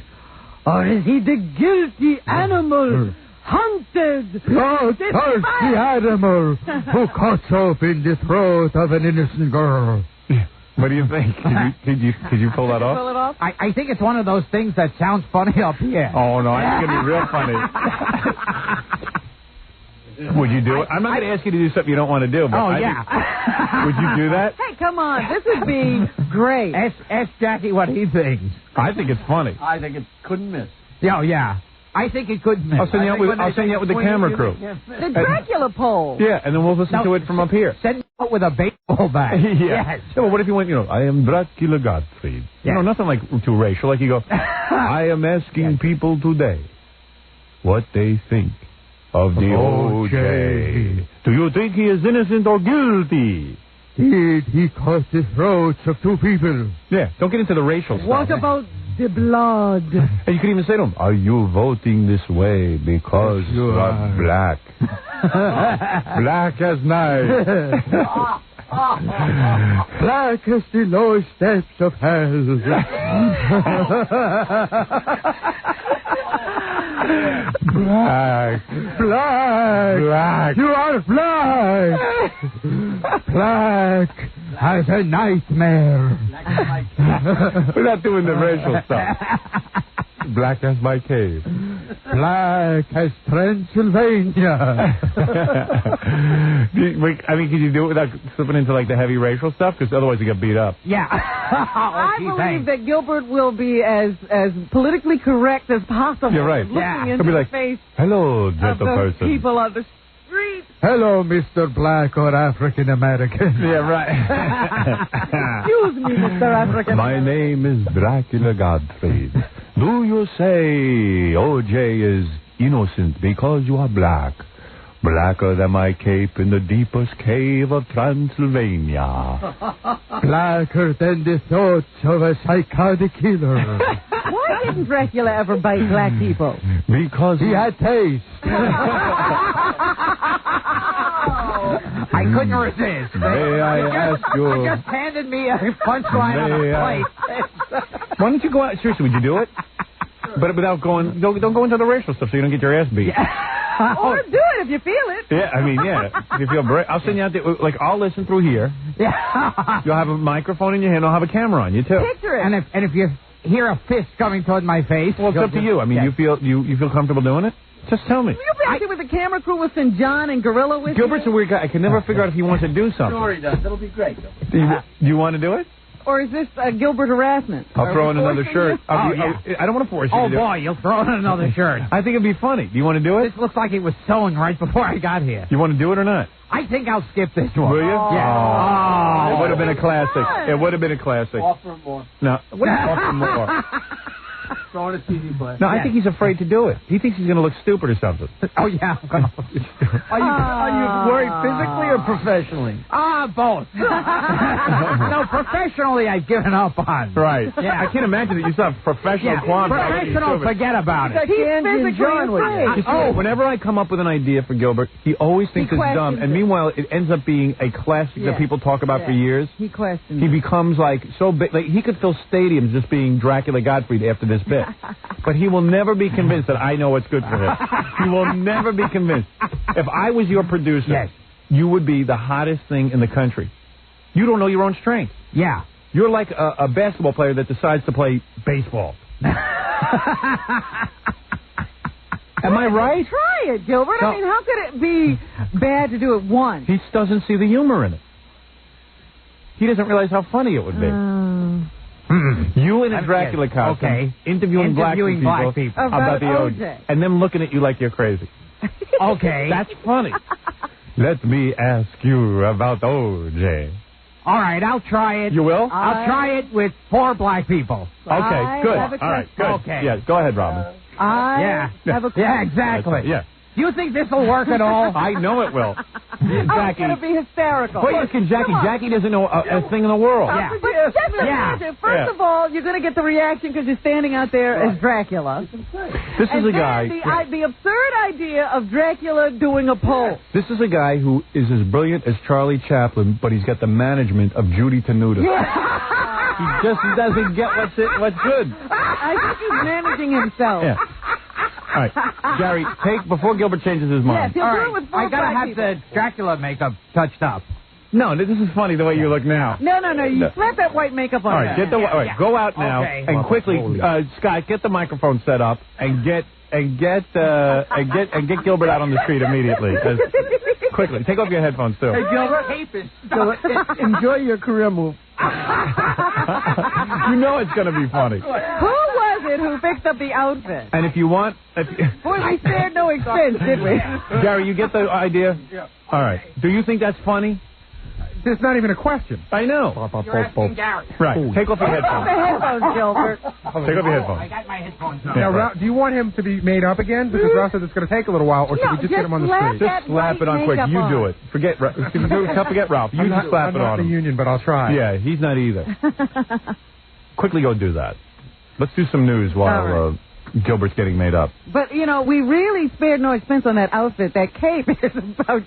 or is he the guilty animal hunted? Oh, the animal who cuts open the throat of an innocent girl. What do you think? Could you pull that off? Pull it off? I think it's one of those things that sounds funny up here. Oh, no, I think it'd be real funny. Would you do it? I'm not going to ask you to do something you don't want to do. But would you do that? Hey, come on. This would be great. Ask Jackie what he thinks. I think it's funny. I think it couldn't miss. Yeah. I think it could miss. I'll send you out with the camera crew. The Dracula poll. Yeah, and then we'll listen to it from up here. Send me out with a baseball bat. Yes. Yes. Yeah, well, what if you went, I am Dracula Gottfried. Yes. Nothing like too racial. Like you go, I am asking people today what they think of the OJ. Do you think he is innocent or guilty? Did he cut the throats of two people? Yeah, don't get into the racial stuff. What about the blood? And you can even say to him, are you voting this way because you are black? Black as night. Black as the lowest steps of hell. Black. You are black. Black as a nightmare. We're not doing the racial stuff. Black as my cave. Black as Transylvania. Could you do it without slipping into like the heavy racial stuff? Because otherwise you get beat up. Yeah. I believe that Gilbert will be as politically correct as possible. You're right. Looking into He'll be the like, face hello, of gentle those person. people on the street. Hello, Mr. Black or African American. Yeah, right. Excuse me, Mr. African. My name is Dracula Gottfried. Do you say OJ is innocent because you are black? Blacker than my cape in the deepest cave of Transylvania. Blacker than the thoughts of a psychotic killer. Why didn't Dracula ever bite black people? Because he had taste. I couldn't resist. May I ask you? You just handed me a punchline on a plate. Why don't you go out? Seriously, would you do it? But without going, don't go into the racial stuff so you don't get your ass beat. Or do it if you feel it. Yeah, if you feel brave. I'll send you out there. Like, I'll listen through here. Yeah. You'll have a microphone in your hand. I'll have a camera on you, too. Picture it. And if you hear a fist coming toward my face... Well, it's up to you. I mean, you feel comfortable doing it? Just tell me. You be acting with the camera crew with St. John and Gorilla with Gilbert's you? a weird guy. I can never figure out if he wants to do something. Sure he does. It'll be great, though. Do you want to do it? Or is this Gilbert harassment? I'll throw in another shirt. Yeah. I don't want to force you Oh, to do it. boy, you'll throw in another shirt. I think it'd be funny. Do you want to do it? This looks like it was sewn right before I got here. You want to do it or not? I think I'll skip this one. Will you? Yeah. It would have been a classic. It would have been a classic. Offer more. No. What offer more? Throw in a TV play. No, I think he's afraid to do it. He thinks he's going to look stupid or something. Oh, yeah. Are you worried physically or professionally? Both. No, professionally, I've given up on. Right. Yeah. I can't imagine that you still have professional qualms. Professional, forget about it. He's physically afraid. You see, whenever I come up with an idea for Gilbert, he always thinks it's dumb. And meanwhile, it ends up being a classic that people talk about for years. He questions. He becomes like so big. Like he could fill stadiums just being Dracula Gottfried after this bit. But he will never be convinced that I know what's good for him. He will never be convinced. If I was your producer, you would be the hottest thing in the country. You don't know your own strength. Yeah. You're like a basketball player that decides to play baseball. Am I right? Try it, Gilbert. I mean, how could it be bad to do it once? He doesn't see the humor in it. He doesn't realize how funny it would be. You in a Dracula costume, interviewing black people about the OJ. And them looking at you like you're crazy. Okay. That's funny. Let me ask you about OJ. All right, I'll try it. You will? I'll try it with 4 black people. Okay, good. All right, good. Okay. Yeah, go ahead, Robin. I have a question. Yeah, exactly. Yeah. Do you think this will work at all? I know it will. It's going to be hysterical. Wait, look at Jackie. Jackie doesn't know a thing in the world. Yeah. But just imagine, first of all, you're going to get the reaction because you're standing out there as Dracula. This is a guy. The absurd idea of Dracula doing a poll. This is a guy who is as brilliant as Charlie Chaplin, but he's got the management of Judy Tenuta. He just doesn't get what's good. I think he's managing himself. Yeah. All right, Gary, before Gilbert changes his mind. Yes, he'll do it with 4 I gotta black have people. the Dracula makeup touched up. No, this is funny the way you look now. No. You slap that white makeup on. All right, go out now and quickly, Scott, get the microphone set up and get Gilbert out on the street immediately. Quickly, take off your headphones too. Hey, Gilbert, enjoy your career move. You know it's going to be funny. Who was it who fixed up the outfit? And if you want... Boy, we spared no expense, did we? Gary, you get the idea? Yeah. All right. Do you think that's funny? It's not even a question. I know. You're asking Gary. Right. Take off your Take off the headphones. headphones, Gilbert. Take off your headphones. I got my headphones on. Now, do you want him to be made up again? Because Ralph said it's going to take a little while, or should we just get him on the street? Just slap it on quick. You do it. Forget Ralph. Forget Ralph. You just slap it on him. I'm not the union, but I'll try. Yeah, he's not either. Quickly go do that. Let's do some news while Gilbert's getting made up. But, we really spared no expense on that outfit. That cape is about...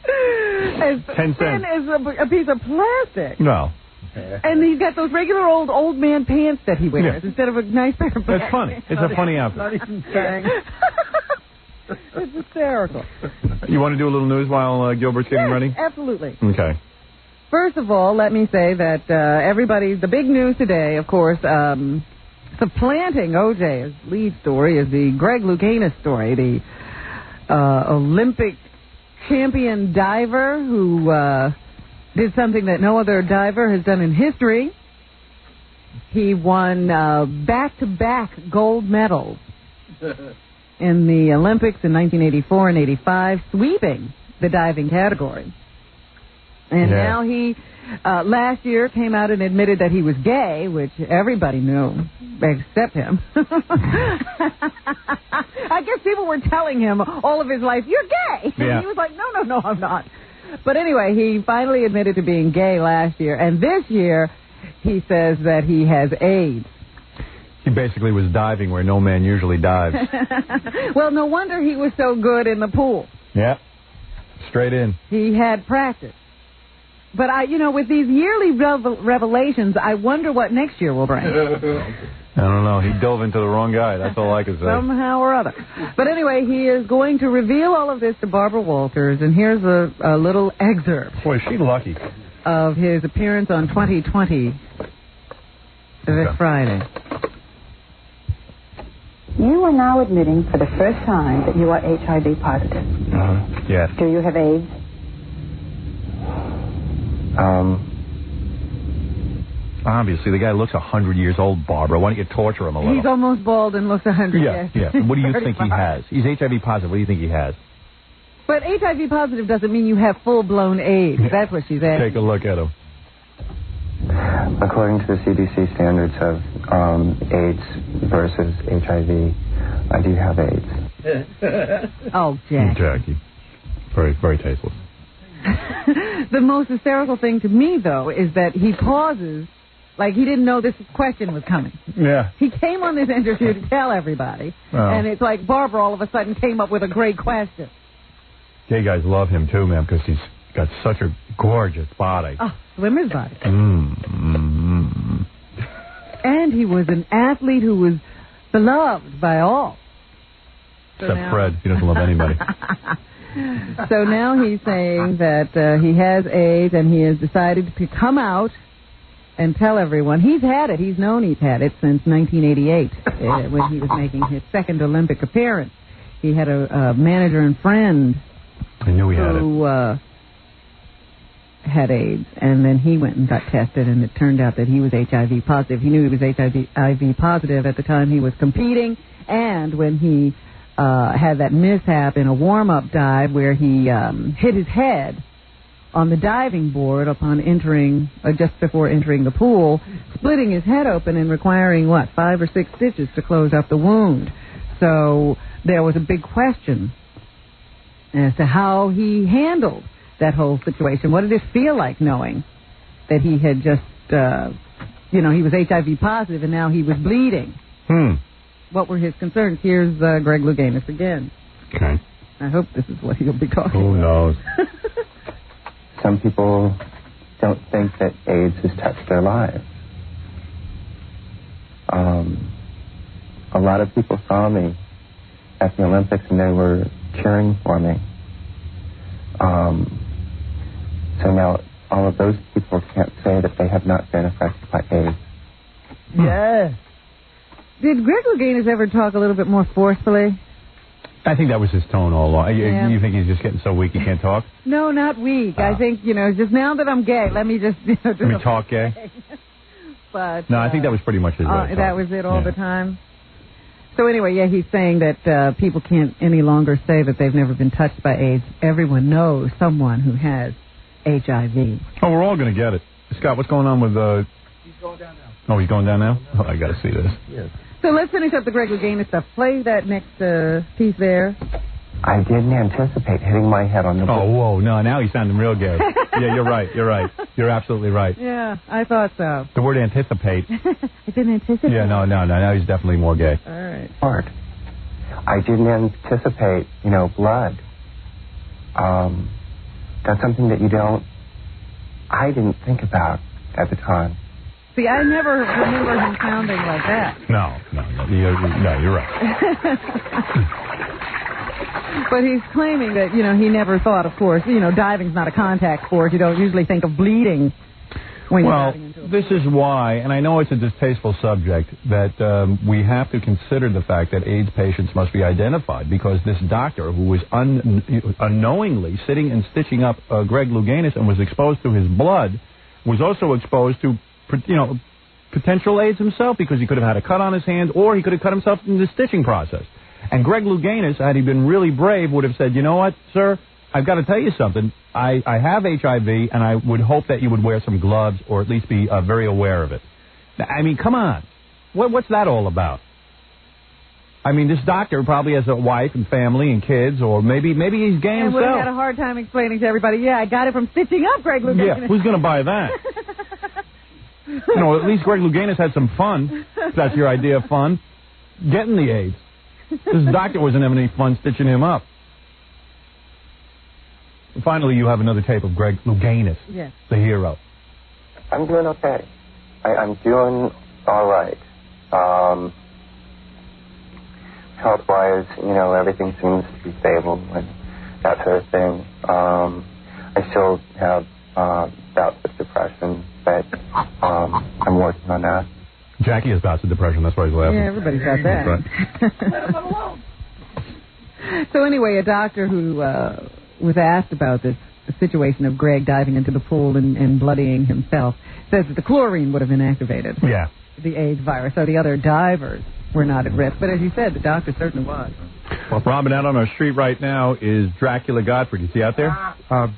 as 10 cents. as a piece of plastic. No. And he's got those regular old man pants that he wears instead of a nice pair of pants. That's funny. It's a funny outfit. Not even saying. It's hysterical. You want to do a little news while Gilbert's getting ready? Absolutely. Okay. First of all, let me say that the big news today, of course, supplanting OJ as lead story is the Greg Louganis story, the Olympic champion diver who did something that no other diver has done in history. He won back-to-back gold medals in the Olympics in 1984 and 85, sweeping the diving category. And now he, last year, came out and admitted that he was gay, which everybody knew, except him. I guess people were telling him all of his life, you're gay. Yeah. And he was like, no, I'm not. But anyway, he finally admitted to being gay last year. And this year, he says that he has AIDS. He basically was diving where no man usually dives. Well, no wonder he was so good in the pool. Yeah. Straight in. He had practice. But, with these yearly revelations, I wonder what next year will bring. I don't know. He dove into the wrong guy. That's all I can say. Somehow or other. But anyway, he is going to reveal all of this to Barbara Walters, and here's a little excerpt. Boy, she's lucky. Of his appearance on 2020 this Friday. You are now admitting for the first time that you are HIV positive. Yes. Do you have AIDS? Obviously, the guy looks 100 years old, Barbara. Why don't you torture him a little? He's almost bald and looks 100. Yeah, yes. yeah. What do you think he has? He's HIV positive. What do you think he has? But HIV positive doesn't mean you have full-blown AIDS. That's what she's asking. Take a look at him. According to the CDC standards of AIDS versus HIV, I do have AIDS. Oh, Jack. Jackie. Very, very tasteless. The most hysterical thing to me, though, is that he pauses like he didn't know this question was coming. Yeah. He came on this interview to tell everybody, and it's like Barbara all of a sudden came up with a great question. Gay guys love him, too, man, because he's got such a gorgeous body. Oh, swimmer's body. And he was an athlete who was beloved by all. Except Fred. He doesn't love anybody. So now he's saying that he has AIDS, and he has decided to come out and tell everyone. He's had it. He's known he's had it since 1988 when he was making his second Olympic appearance. He had a manager and friend who had AIDS, and then he went and got tested, and it turned out that he was HIV positive. He knew he was HIV positive at the time he was competing, and when he had that mishap in a warm-up dive where he hit his head on the diving board upon entering, just before entering the pool, splitting his head open and requiring, 5 or 6 stitches to close up the wound. So there was a big question as to how he handled that whole situation. What did it feel like knowing that he had just, he was HIV positive and now he was bleeding? What were his concerns? Here's Greg Louganis again. Okay. I hope this is what he'll be talking about. Who knows? Some people don't think that AIDS has touched their lives. A lot of people saw me at the Olympics and they were cheering for me. So now all of those people can't say that they have not been affected by AIDS. Yeah. Did Greg Louganis ever talk a little bit more forcefully? I think that was his tone all along. Yeah. You think he's just getting so weak he can't talk? No, not weak. I think, just now that I'm gay, let me just, Let me talk gay? But No, I think that was pretty much his way. That was it all the time? So anyway, he's saying that people can't any longer say that they've never been touched by AIDS. Everyone knows someone who has HIV. Oh, we're all going to get it. Scott, what's going on with... He's going down now. Oh, he's going down now? Oh, I got to see this. Yes. So let's finish up the Greg Louganis stuff. Play that next piece there. I didn't anticipate hitting my head on the Oh, whoa, no, now he's sounding real gay. Yeah, you're right. You're absolutely right. Yeah, I thought so. The word anticipate. I didn't anticipate. Yeah, no, now he's definitely more gay. All right. Part. I didn't anticipate, blood. That's something that I didn't think about at the time. See, I never remember him sounding like that. No, you're right. But he's claiming that, he never thought, of course, diving's not a contact sport. You don't usually think of bleeding when you're diving into a pool. This is why, and I know it's a distasteful subject, that we have to consider the fact that AIDS patients must be identified, because this doctor who was unknowingly sitting and stitching up Greg Louganis and was exposed to his blood was also exposed to potential AIDS himself, because he could have had a cut on his hand, or he could have cut himself in the stitching process. And Greg Louganis, had he been really brave, would have said, you know what, sir, I've got to tell you something. I have HIV, and I would hope that you would wear some gloves, or at least be very aware of it. I mean, come on. What's that all about? I mean, this doctor probably has a wife and family and kids, or maybe he's gay himself. And would have had a hard time explaining to everybody, yeah, I got it from stitching up Greg Louganis. Yeah, who's going to buy that? At least Greg Louganis had some fun, if that's your idea of fun, getting the AIDS. This doctor wasn't having any fun stitching him up. Finally, you have another tape of Greg Louganis, the hero. I'm doing okay. I'm doing all right. Health-wise, everything seems to be stable and that sort of thing. I still have bouts of depression, but I'm working on that. Jackie has bouts of depression. That's why he's laughing. Yeah, everybody's got that. So anyway, a doctor who was asked about this situation of Greg diving into the pool and bloodying himself says that the chlorine would have inactivated the AIDS virus. So the other divers were not at risk. But as you said, the doctor certainly was. Well, Robin, out on our street right now is Dracula Gottfried. Is he out there?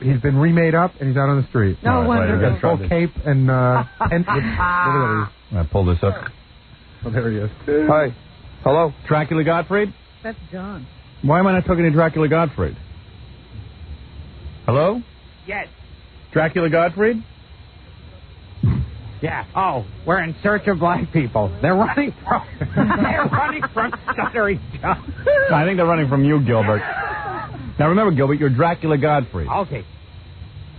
He's been remade up, and he's out on the street. No wonder. He's got full cape and whatever I pull this up. Oh, there he is. Hi. Hello. Dracula Gottfried? That's John. Why am I not talking to Dracula Gottfried? Hello? Yes. Dracula Gottfried? Yeah. Oh, we're in search of black people. They're running from Stuttering John. I think they're running from you, Gilbert. Now remember, Gilbert, you're Dracula Gottfried. Okay.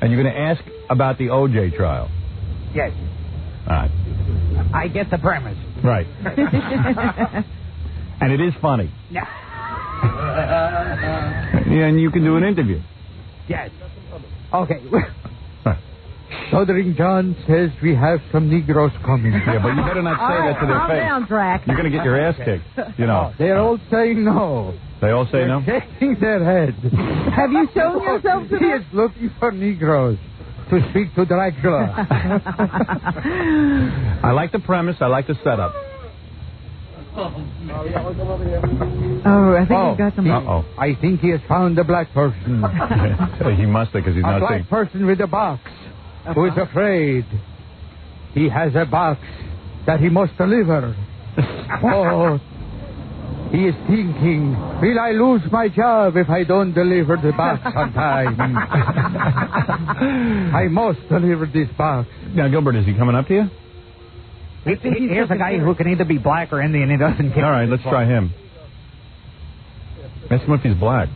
And you're going to ask about the O.J. trial. Yes. All right. I get the premise. Right. And it is funny. Yeah. And you can do an interview. Yes. Okay. Stuttering John says we have some Negroes coming. Yeah, but you better not say that to their Calm face. down, Drac. You're going to get your ass kicked, you know. They're all saying no. They all say no? They're shaking their head. Have you shown yourself to He them? is looking for Negroes to speak to Dracula. I like the premise. I like the setup. Oh, I think he's got some... Uh-oh. I think he has found a black person. He must have, because he's A not black saying... person with a box who is afraid. He has a box that he must deliver. Oh, he is thinking, will I lose my job if I don't deliver the box on time? I must deliver this box. Now, Gilbert, is he coming up to you? Here's a guy who can either be black or Indian. He doesn't care. All right, let's try him. Ask him if he's black.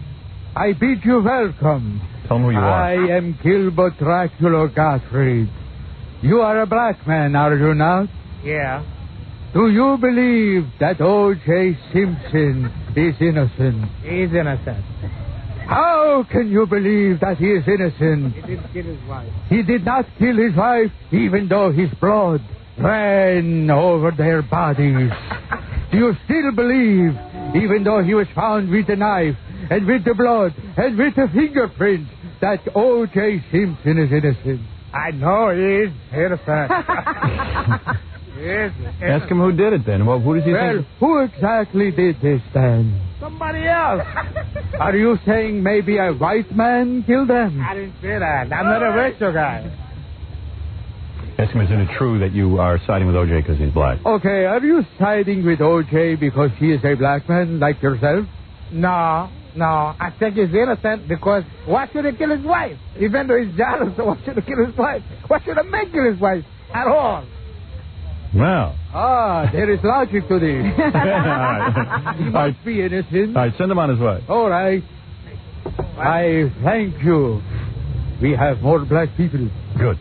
I bid you welcome. Tell him who you are. I am Gilbert Dracula Gottfried. You are a black man, are you not? Yeah. Do you believe that O.J. Simpson is innocent? He's innocent. How can you believe that he is innocent? He didn't kill his wife. He did not kill his wife, even though his blood ran over their bodies. Do you still believe, even though he was found with the knife and with the blood and with the fingerprints, that O.J. Simpson is innocent? I know he is innocent. Yes. Ask him who did it then. Well, who does he Well, think? who exactly did this then? Somebody else. Are you saying maybe a white man killed them? I didn't say that. I'm not a racial guy. Ask him, isn't it true that you are siding with O.J. because he's black? Okay, are you siding with O.J. because he is a black man like yourself? No. I think he's innocent because why should he kill his wife? Even though he's jealous, so why should he kill his wife? Why should a man kill his wife at all? Well. There is logic to this. All right. He must be innocent. All right, send him on his way. All right. I thank you. We have more black people. Good.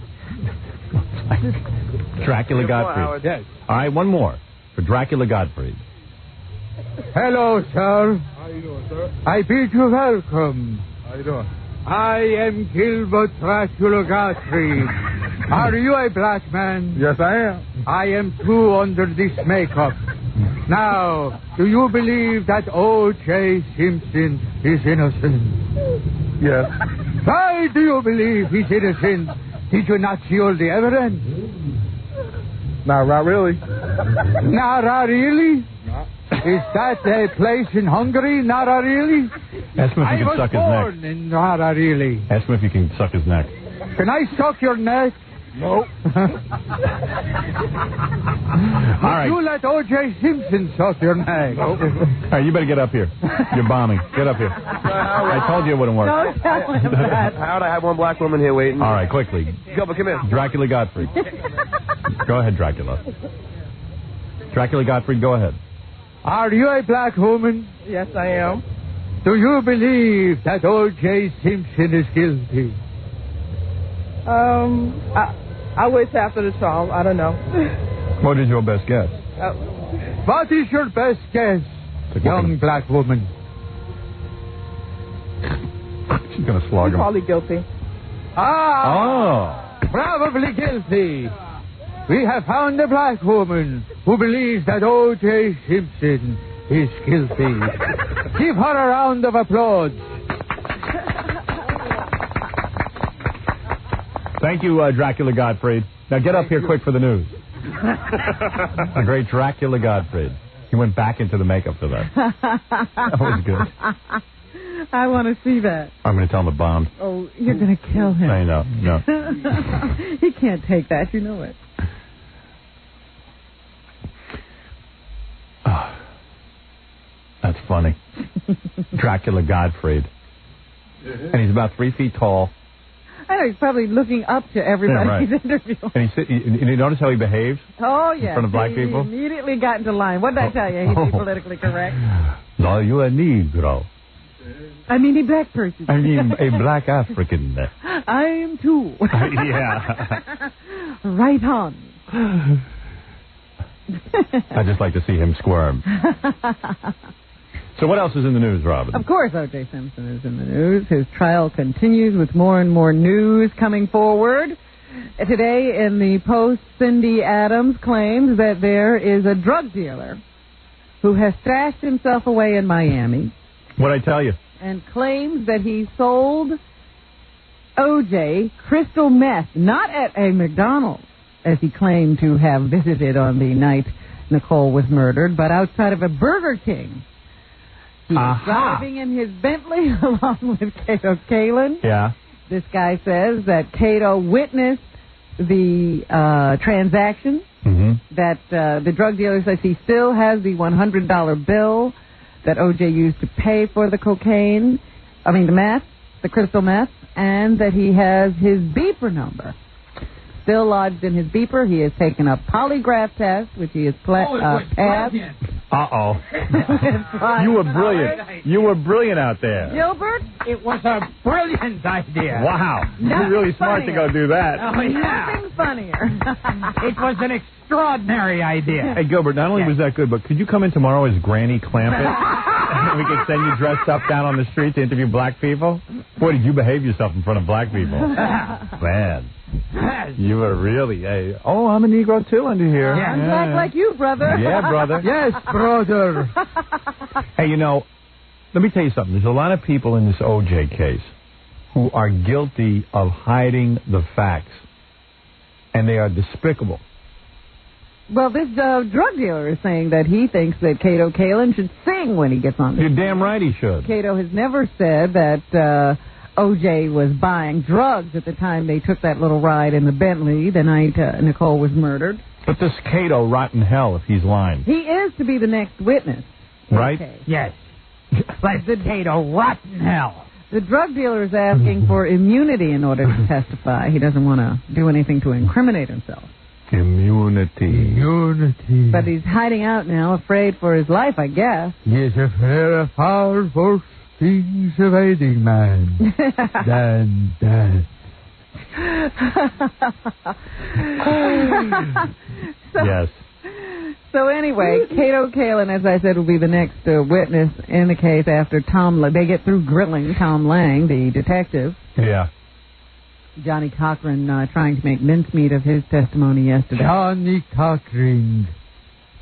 Dracula Gottfried. Yes. All right, one more for Dracula Gottfried. Hello, sir. How you doing, sir? I bid you welcome. How you doing? I am Gilbert Dracula Gottfried. Are you a black man? Yes, I am. I am too under this makeup. Now, do you believe that O.J. Simpson is innocent? Yes. Why do you believe he's innocent? Did you not see all the evidence? Not really. Not really? Is that a place in Hungary, Nara really? Ask him if I you can was suck his born neck. in Nara really. Ask him if you can suck his neck. Can I suck your neck? No. All right. You let O.J. Simpson suck your neck. All right, you better get up here. You're bombing. Get up here. I told you it wouldn't work. Don't tell him that. How'd I have one black woman here waiting? All right, quickly. Gilbert, come here. Dracula Gottfried. Go ahead, Dracula. Dracula Gottfried, go ahead. Are you a black woman? Yes, I am. Do you believe that O.J. Simpson is guilty? I wait after the trial. I don't know. What is your best guess? What is your best guess, young black woman? She's going to slog him. Probably guilty. Probably guilty. We have found a black woman who believes that O.J. Simpson is guilty. Give her a round of applause. Thank you, Dracula Gottfried. Now get up here quick for the news. The great Dracula Gottfried. He went back into the makeup for that. That was good. I want to see that. I'm going to tell him it bombed. Oh, you're going to kill him. I know, no. He can't take that, you know it. Oh, that's funny. Dracula Gottfried. And he's about 3 feet tall. I know, he's probably looking up to everybody he's interviewing. And you notice how he behaves? Oh, yeah. In front of black people? He immediately got into line. What did I tell you? He'd be politically correct. No, you're a Negro. I mean a black person. I mean a black African. I am too. Yeah. Right on. I'd just like to see him squirm. So what else is in the news, Robin? Of course, O.J. Simpson is in the news. His trial continues with more and more news coming forward. Today in the Post, Cindy Adams claims that there is a drug dealer who has stashed himself away in Miami. What'd I tell you? And claims that he sold O.J. crystal meth, not at a McDonald's, as he claimed to have visited on the night Nicole was murdered, but outside of a Burger King. He was driving in his Bentley along with Cato Kalin. Yeah. This guy says that Cato witnessed the transaction, that the drug dealer says he still has the $100 bill that O.J. used to pay for the the meth, the crystal meth, and that he has his beeper number still lodged in his beeper. He has taken a polygraph test, which he has passed. Uh-oh. You were brilliant. You were brilliant out there. Gilbert? It was a brilliant idea. Wow. You're really smart to go do that. Oh, yeah. Nothing funnier. It was an extraordinary idea. Hey, Gilbert, not only was that good, but could you come in tomorrow as Granny Clampett? And we could send you dressed up down on the street to interview black people? Boy, did you behave yourself in front of black people. Man. You were really I'm a Negro too under here. I'm black like you, brother. Yeah, brother. Yes, brother. Hey, let me tell you something. There's a lot of people in this O.J. case who are guilty of hiding the facts, and they are despicable. Well, this drug dealer is saying that he thinks that Cato Kalin should sing when he gets on the You're damn right he should. Cato has never said that O.J. was buying drugs at the time they took that little ride in the Bentley the night Nicole was murdered. But this Cato rotten hell if he's lying. He is to be the next witness. Right? Okay. Yes. But the Cato rotten hell. The drug dealer is asking for immunity in order to testify. He doesn't want to do anything to incriminate himself. Immunity. But he's hiding out now, afraid for his life, I guess. Yes, a fair far worse things evading man than death. Yes. So anyway, Cato Kalin, as I said, will be the next witness in the case after they get through grilling Tom Lang, the detective. Yeah. Johnny Cochran trying to make mincemeat of his testimony yesterday. Johnny Cochran.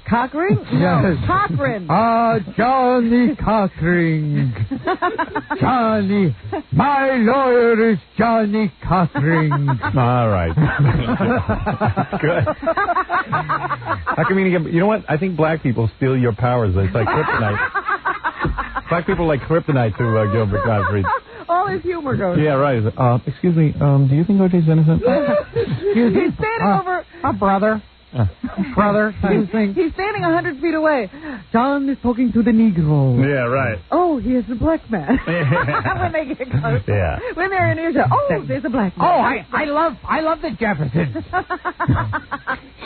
Cochran? No, Yes. Cochran. Johnny Cochran. Johnny. My lawyer is Johnny Cochran. All right. Good. How come you know what? I think black people steal your powers. It's like kryptonite. Black people are like kryptonite to Gilbert Gottfried. All his humor goes. Yeah, right. Excuse me, do you think O.J.'s innocent? He's standing over... brother. Brother, He's standing 100 feet away. John is talking to the Negro. Yeah, right. Oh, he is a black man. When they get close. Yeah. When they're in earshot. Oh, there's a black man. Oh, I love the Jeffersons.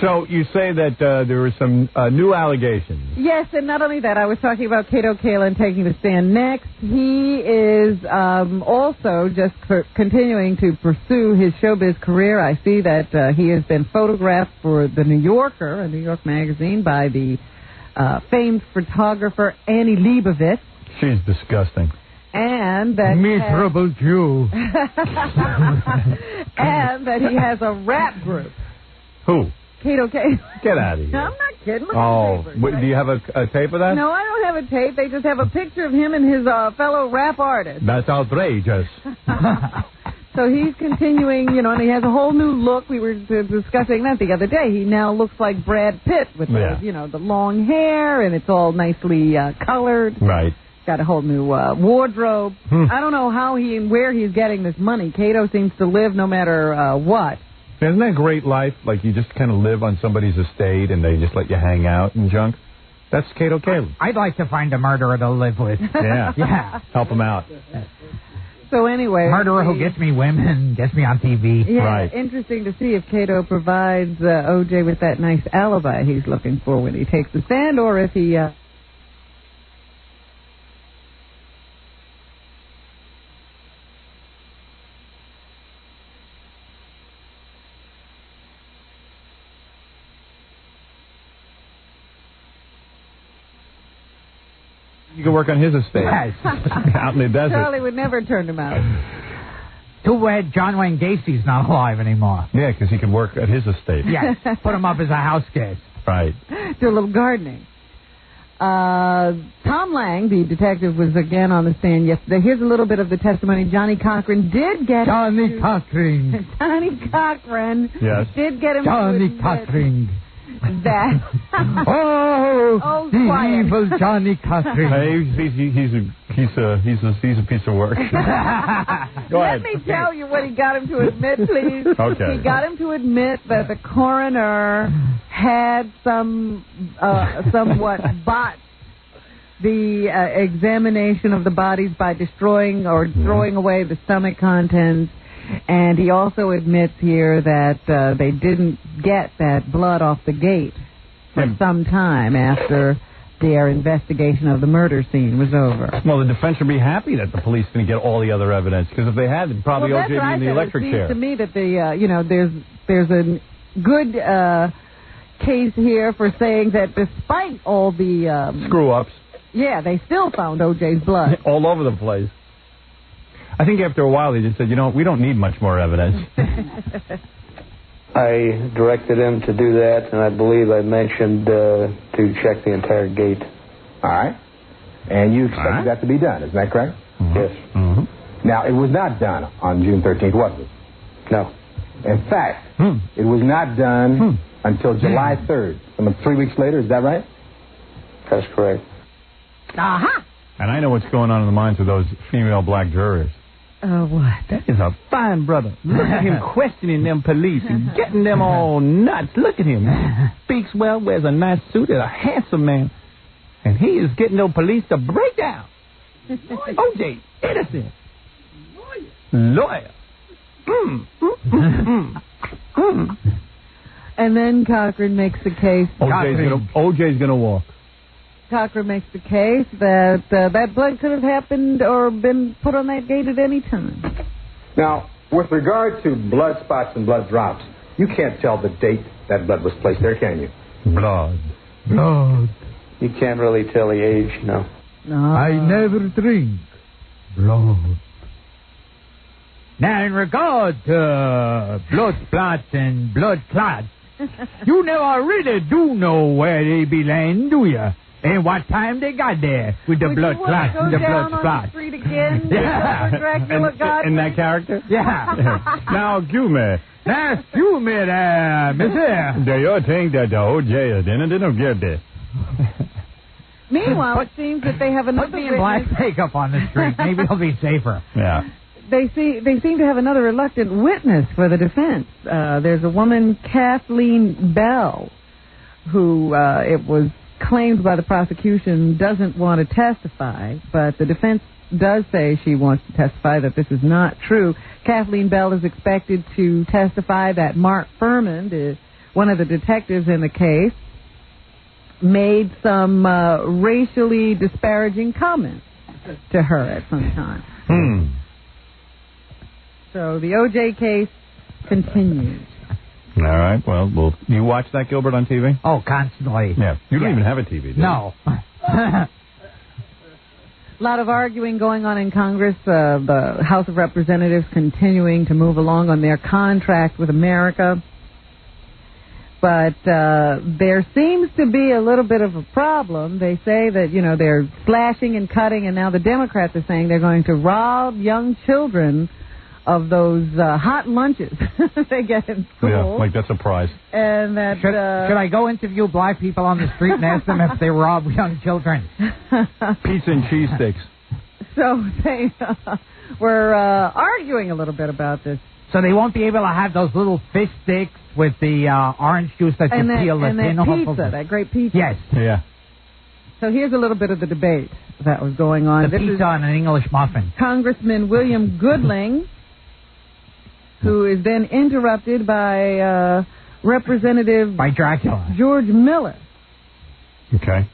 So you say that there were some new allegations. Yes, and not only that, I was talking about Cato Kalin taking the stand next. He is also just continuing to pursue his showbiz career. I see that he has been photographed for the New Yorker, a New York magazine, by the famed photographer Annie Leibovitz. She's disgusting. And that miserable Jew. and that he has a rap group. Who? Cato K. Get out of here. I'm not kidding. Look Oh, at the papers. do you have a tape of that? No, I don't have a tape. They just have a picture of him and his fellow rap artist. That's outrageous. So he's continuing, and he has a whole new look. We were discussing that the other day. He now looks like Brad Pitt with the long hair, and it's all nicely colored. Right. Got a whole new wardrobe. I don't know how he and where he's getting this money. Cato seems to live no matter what. Isn't that a great life? Like you just kind of live on somebody's estate, and they just let you hang out and junk. That's Cato Caleb. I'd like to find a murderer to live with. Yeah. Help him out. So anyway, murderer who gets me women, gets me on TV. Yeah, right. Interesting to see if Cato provides O.J. with that nice alibi he's looking for when he takes the stand, or if he... You can work on his estate. Yes. Out in the desert. Charlie would never turn him out. Too bad John Wayne Gacy's not alive anymore. Yeah, because he can work at his estate. Yes. Put him up as a house guest. Right. Do a little gardening. Tom Lang, the detective, was again on the stand yesterday. Here's a little bit of the testimony. Johnny Cochran did get Johnny Cochran. Johnny Cochran yes. did get him Johnny to admit Cochran. that. Oh, the quiet. evil Johnny Cochran. Hey, he's a piece of work. Go Let ahead. me tell you what he got him to admit, please. Okay. He got him to admit that the coroner had somewhat botched the examination of the bodies by destroying or throwing away the stomach contents. And he also admits here that they didn't get that blood off the gate for some time after their investigation of the murder scene was over. Well, the defense should be happy that the police didn't get all the other evidence, because if they had, they'd probably well, OJ be in the electric chair. It seems to me that there's a good case here for saying that despite all the screw-ups, they still found OJ's blood all over the place. I think after a while they just said, we don't need much more evidence. I directed him to do that, and I believe I mentioned to check the entire gate. All right. And you expected that to be done, isn't that correct? Mm-hmm. Yes. Mm-hmm. Now, it was not done on June 13th, was it? No. In fact, it was not done until July 3rd. Some 3 weeks later, is that right? That's correct. Aha! And I know what's going on in the minds of those female black jurors. What? That is a fine brother. Look at him questioning them police and getting them all nuts. Look at him. Speaks well, wears a nice suit, is a handsome man. And he is getting those police to break down. OJ, innocent. Lawyer. And then Cochran makes the case. OJ's gonna walk. Cochran makes the case that that blood could have happened or been put on that gate at any time. Now, with regard to blood spots and blood drops, you can't tell the date that blood was placed there, can you? Blood. You can't really tell the age, no. I never drink blood. Now, in regard to blood spots and blood clots, you never really do know where they be laying, do you? And what time they got there with the blood clots and the blood spots. Would you want to go down on the street again? Dracula Gottfried? In that character? Yeah. Now, excuse me. Now, excuse me there, monsieur. Do you think that the OJ didn't get this? Meanwhile, it seems that they have another Put me in black makeup on the street. Maybe it'll be safer. Yeah. They seem to have another reluctant witness for the defense. There's a woman, Kathleen Bell, who it was claimed by the prosecution doesn't want to testify, but the defense does say she wants to testify that this is not true. Kathleen Bell is expected to testify that Mark Furman, one of the detectives in the case, made some racially disparaging comments to her at some time. So the O.J. case continues. All right. Well, you watch that, Gilbert, on TV? Oh, constantly. Yeah. You don't even have a TV, do you? No. A lot of arguing going on in Congress. The House of Representatives continuing to move along on their contract with America. But there seems to be a little bit of a problem. They say that, they're slashing and cutting, and now the Democrats are saying they're going to rob young children of those hot lunches they get in school. Yeah, like that's a prize. And that should I go interview black people on the street and ask them if they rob young children? Pizza and cheese sticks. So they were arguing a little bit about this. So they won't be able to have those little fish sticks with the orange juice that you peel the tin off of. That great pizza. Yes. Yeah. So here's a little bit of the debate that was going on. The pizza and an English muffin. Congressman William Goodling, who is then interrupted by Representative by Dracula George Miller. Okay.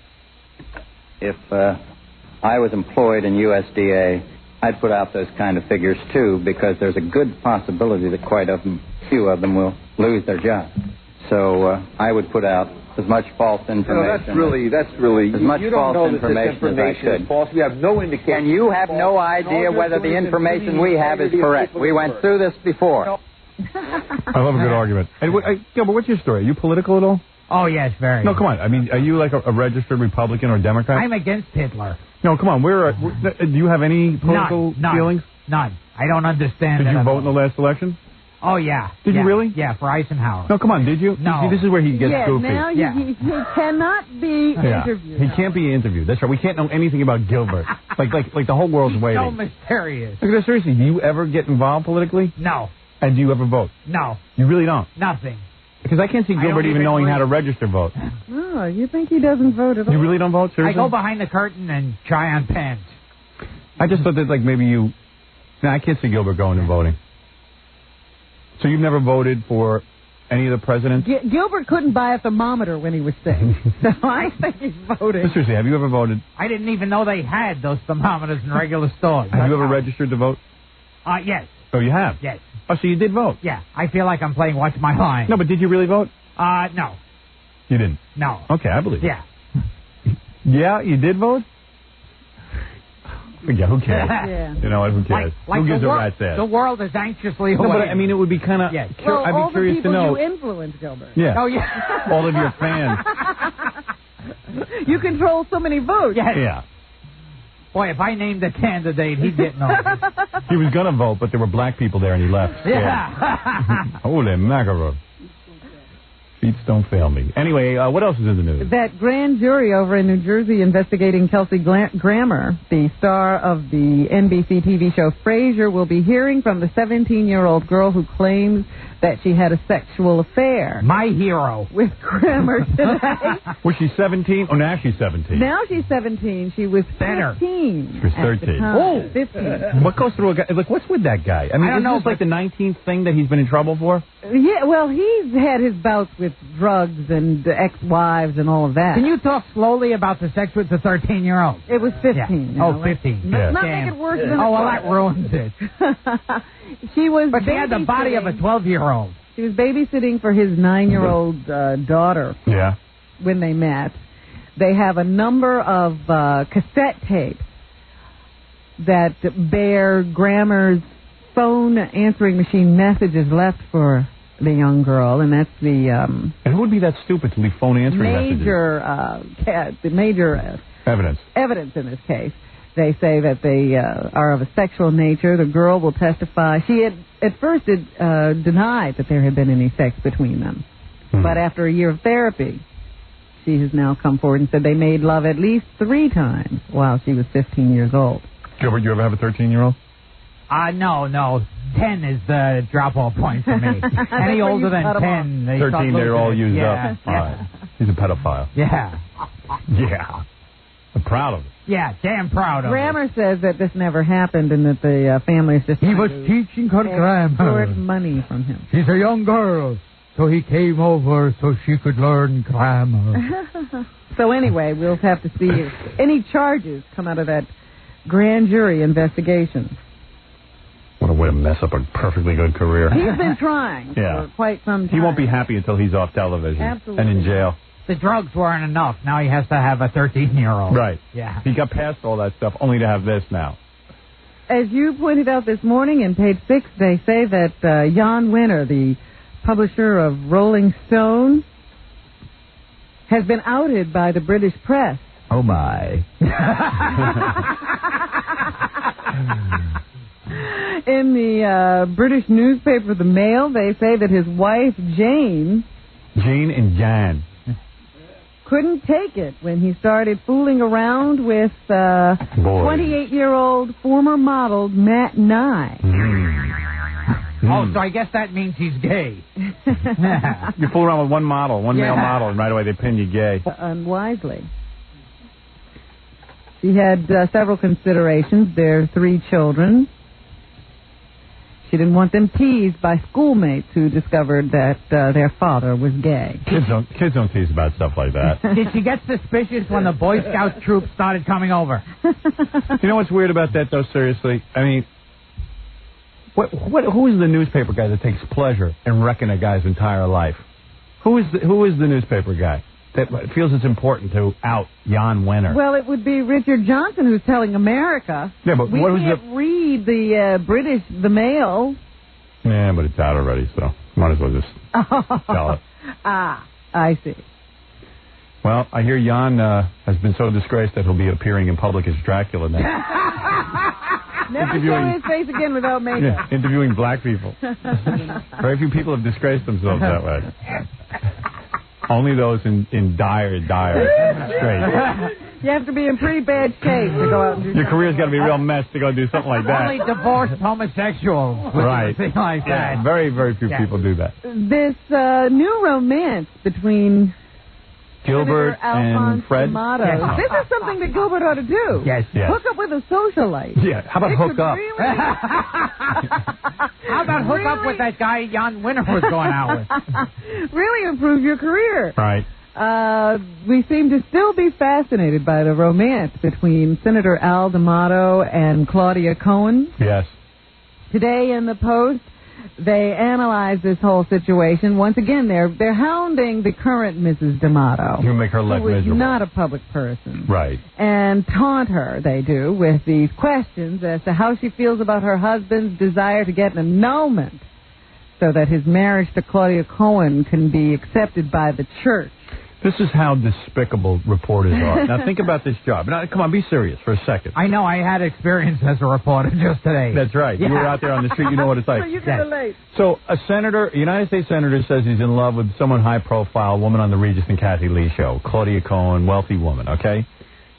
If I was employed in USDA, I'd put out those kind of figures too, because there's a good possibility that quite a few of them will lose their job. So I would put out as much false information. That's really as much you don't false know information that this as I could. is false. We have no indication. And you have no idea whether the information we have is correct. We went through this before. I love a good argument. Hey, Gilbert, what's your story? Are you political at all? Oh, yes, very. No, come on. I mean, are you like a registered Republican or Democrat? I'm against Hitler. No, come on. Do you have any political feelings? None. I don't understand. Did you vote in the last election? Oh, yeah. Did you really? Yeah, for Eisenhower. No, come on. Did you? No. See, this is where he gets goofy. Now he cannot be interviewed. He can't be interviewed. That's right. We can't know anything about Gilbert. like the whole world's waiting. So mysterious. Look, seriously, do you ever get involved politically? No. And do you ever vote? No. You really don't? Nothing. Because I can't see Gilbert even knowing how to register vote. Oh, you think he doesn't vote at all? You really don't vote, seriously? I go behind the curtain and try on pens. I just thought that, like, maybe you... No, I can't see Gilbert going and voting. So you've never voted for any of the presidents? Gilbert couldn't buy a thermometer when he was sick. So I think he's voted. Seriously, have you ever voted? I didn't even know they had those thermometers in regular stores. Have you ever registered to vote? Yes. Oh, you have? Yes. Oh, so you did vote? Yeah. I feel like I'm playing Watch My Line. No, but did you really vote? No. You didn't? No. Okay, I believe it. Yeah. Yeah, you did vote? Yeah, who cares? Yeah. You know what, who cares? Like who gives a rat's ass? The world is anxiously awaiting. No, but I mean, it would be kind of... Yes. I'd be curious to know... all the people you influence, Gilbert. Yeah. Oh, yeah. All of your fans. You control so many votes. Yes. Yeah. Boy, if I named a candidate, he'd get noticed. He was going to vote, but there were black people there and he left. Yeah. Holy mackerel. Feats don't fail me. Anyway, what else is in the news? That grand jury over in New Jersey investigating Kelsey Grammer, the star of the NBC TV show Frasier, will be hearing from the 17-year-old girl who claims that she had a sexual affair. My hero. With Grammer today. Was she 17? Oh, now she's 17. Now she's 17. She was 15. She was 13. Oh, 15. What goes through a guy? Like, what's with that guy? I mean, isn't this like the 19th thing that he's been in trouble for? Yeah, well, he's had his bouts with drugs and ex-wives and all of that. Can you talk slowly about the sex with the 13-year-old? It was 15. Yeah. Oh, 15. Not make it worse than Oh, well, that ruins it. She was But she had the body of a 12-year-old. She was babysitting for his 9-year-old daughter. Yeah. When they met. They have a number of cassette tapes that bear Grammer's phone answering machine messages left for the young girl, and that's the... and who would be that stupid to leave phone answering messages? The major... Evidence in this case. They say that they are of a sexual nature. The girl will testify. She had at first denied that there had been any sex between them. But after a year of therapy, she has now come forward and said they made love at least 3 times while she was 15 years old. Gilbert, you ever have a 13-year-old? No. 10 is the drop-off point for me. Any older than 10, they 13, they're all used up. Yeah. All right. He's a pedophile. Yeah. Yeah. I'm proud of it. Yeah, damn proud of it. Grammer says that this never happened and that the family is just... He was teaching her grammar. Money from him. She's a young girl, so he came over so she could learn grammar. So anyway, we'll have to see if any charges come out of that grand jury investigation. What a way to mess up a perfectly good career. He's been trying for quite some time. He won't be happy until he's off television. Absolutely. And in jail. The drugs weren't enough. Now he has to have a 13-year-old. Right. Yeah. He got past all that stuff only to have this now. As you pointed out this morning in page 6, they say that Jan Winter, the publisher of Rolling Stone, has been outed by the British press. Oh, my. In the British newspaper, The Mail, they say that his wife, Jane and Jan, couldn't take it when he started fooling around with 28-year-old former model Matt Nye. Oh, so I guess that means he's gay. You fool around with one male model, and right away they pin you gay. Unwisely. She had several considerations. There are 3 children. She didn't want them teased by schoolmates who discovered that their father was gay. Kids don't tease about stuff like that. Did she get suspicious when the Boy Scout troop started coming over? You know what's weird about that, though, seriously? I mean, who is the newspaper guy that takes pleasure in wrecking a guy's entire life? Who is the newspaper guy that feels it's important to out Jan Wenner? Well, it would be Richard Johnson who's telling America. Yeah, but we can't read the British, the Mail. Yeah, but it's out already, so might as well just tell it. I see. Well, I hear Jan has been so disgraced that he'll be appearing in public as Dracula next. Never show his face again without makeup. Yeah, interviewing black people. Very few people have disgraced themselves that way. Only those in dire straits. You have to be in pretty bad shape to go out and do Your career's got to be a real mess to go do something like that. Only divorced homosexuals. Right. Thing like that. Very, very few people do that. This new romance between Gilbert and Fred. Yes. This is something that Gilbert ought to do. Yes. Hook up with a socialite. Yeah. How about hook up? How about hook up with that guy Jan Wenner was going out with? Really improve your career. Right. We seem to still be fascinated by the romance between Senator Al D'Amato and Claudia Cohen. Yes. Today in the Post, they analyze this whole situation. Once again, they're hounding the current Mrs. D'Amato. You make her life who is miserable. Not a public person. Right. And taunt her, they do, with these questions as to how she feels about her husband's desire to get an annulment so that his marriage to Claudia Cohen can be accepted by the church. This is how despicable reporters are. Now, think about this job. Now, come on, be serious for a second. I know. I had experience as a reporter just today. That's right. Yeah. You were out there on the street. You know what it's like. So you can relate. So a United States senator says he's in love with someone high-profile, a woman on the Regis and Kathy Lee show, Claudia Cohen, wealthy woman, okay?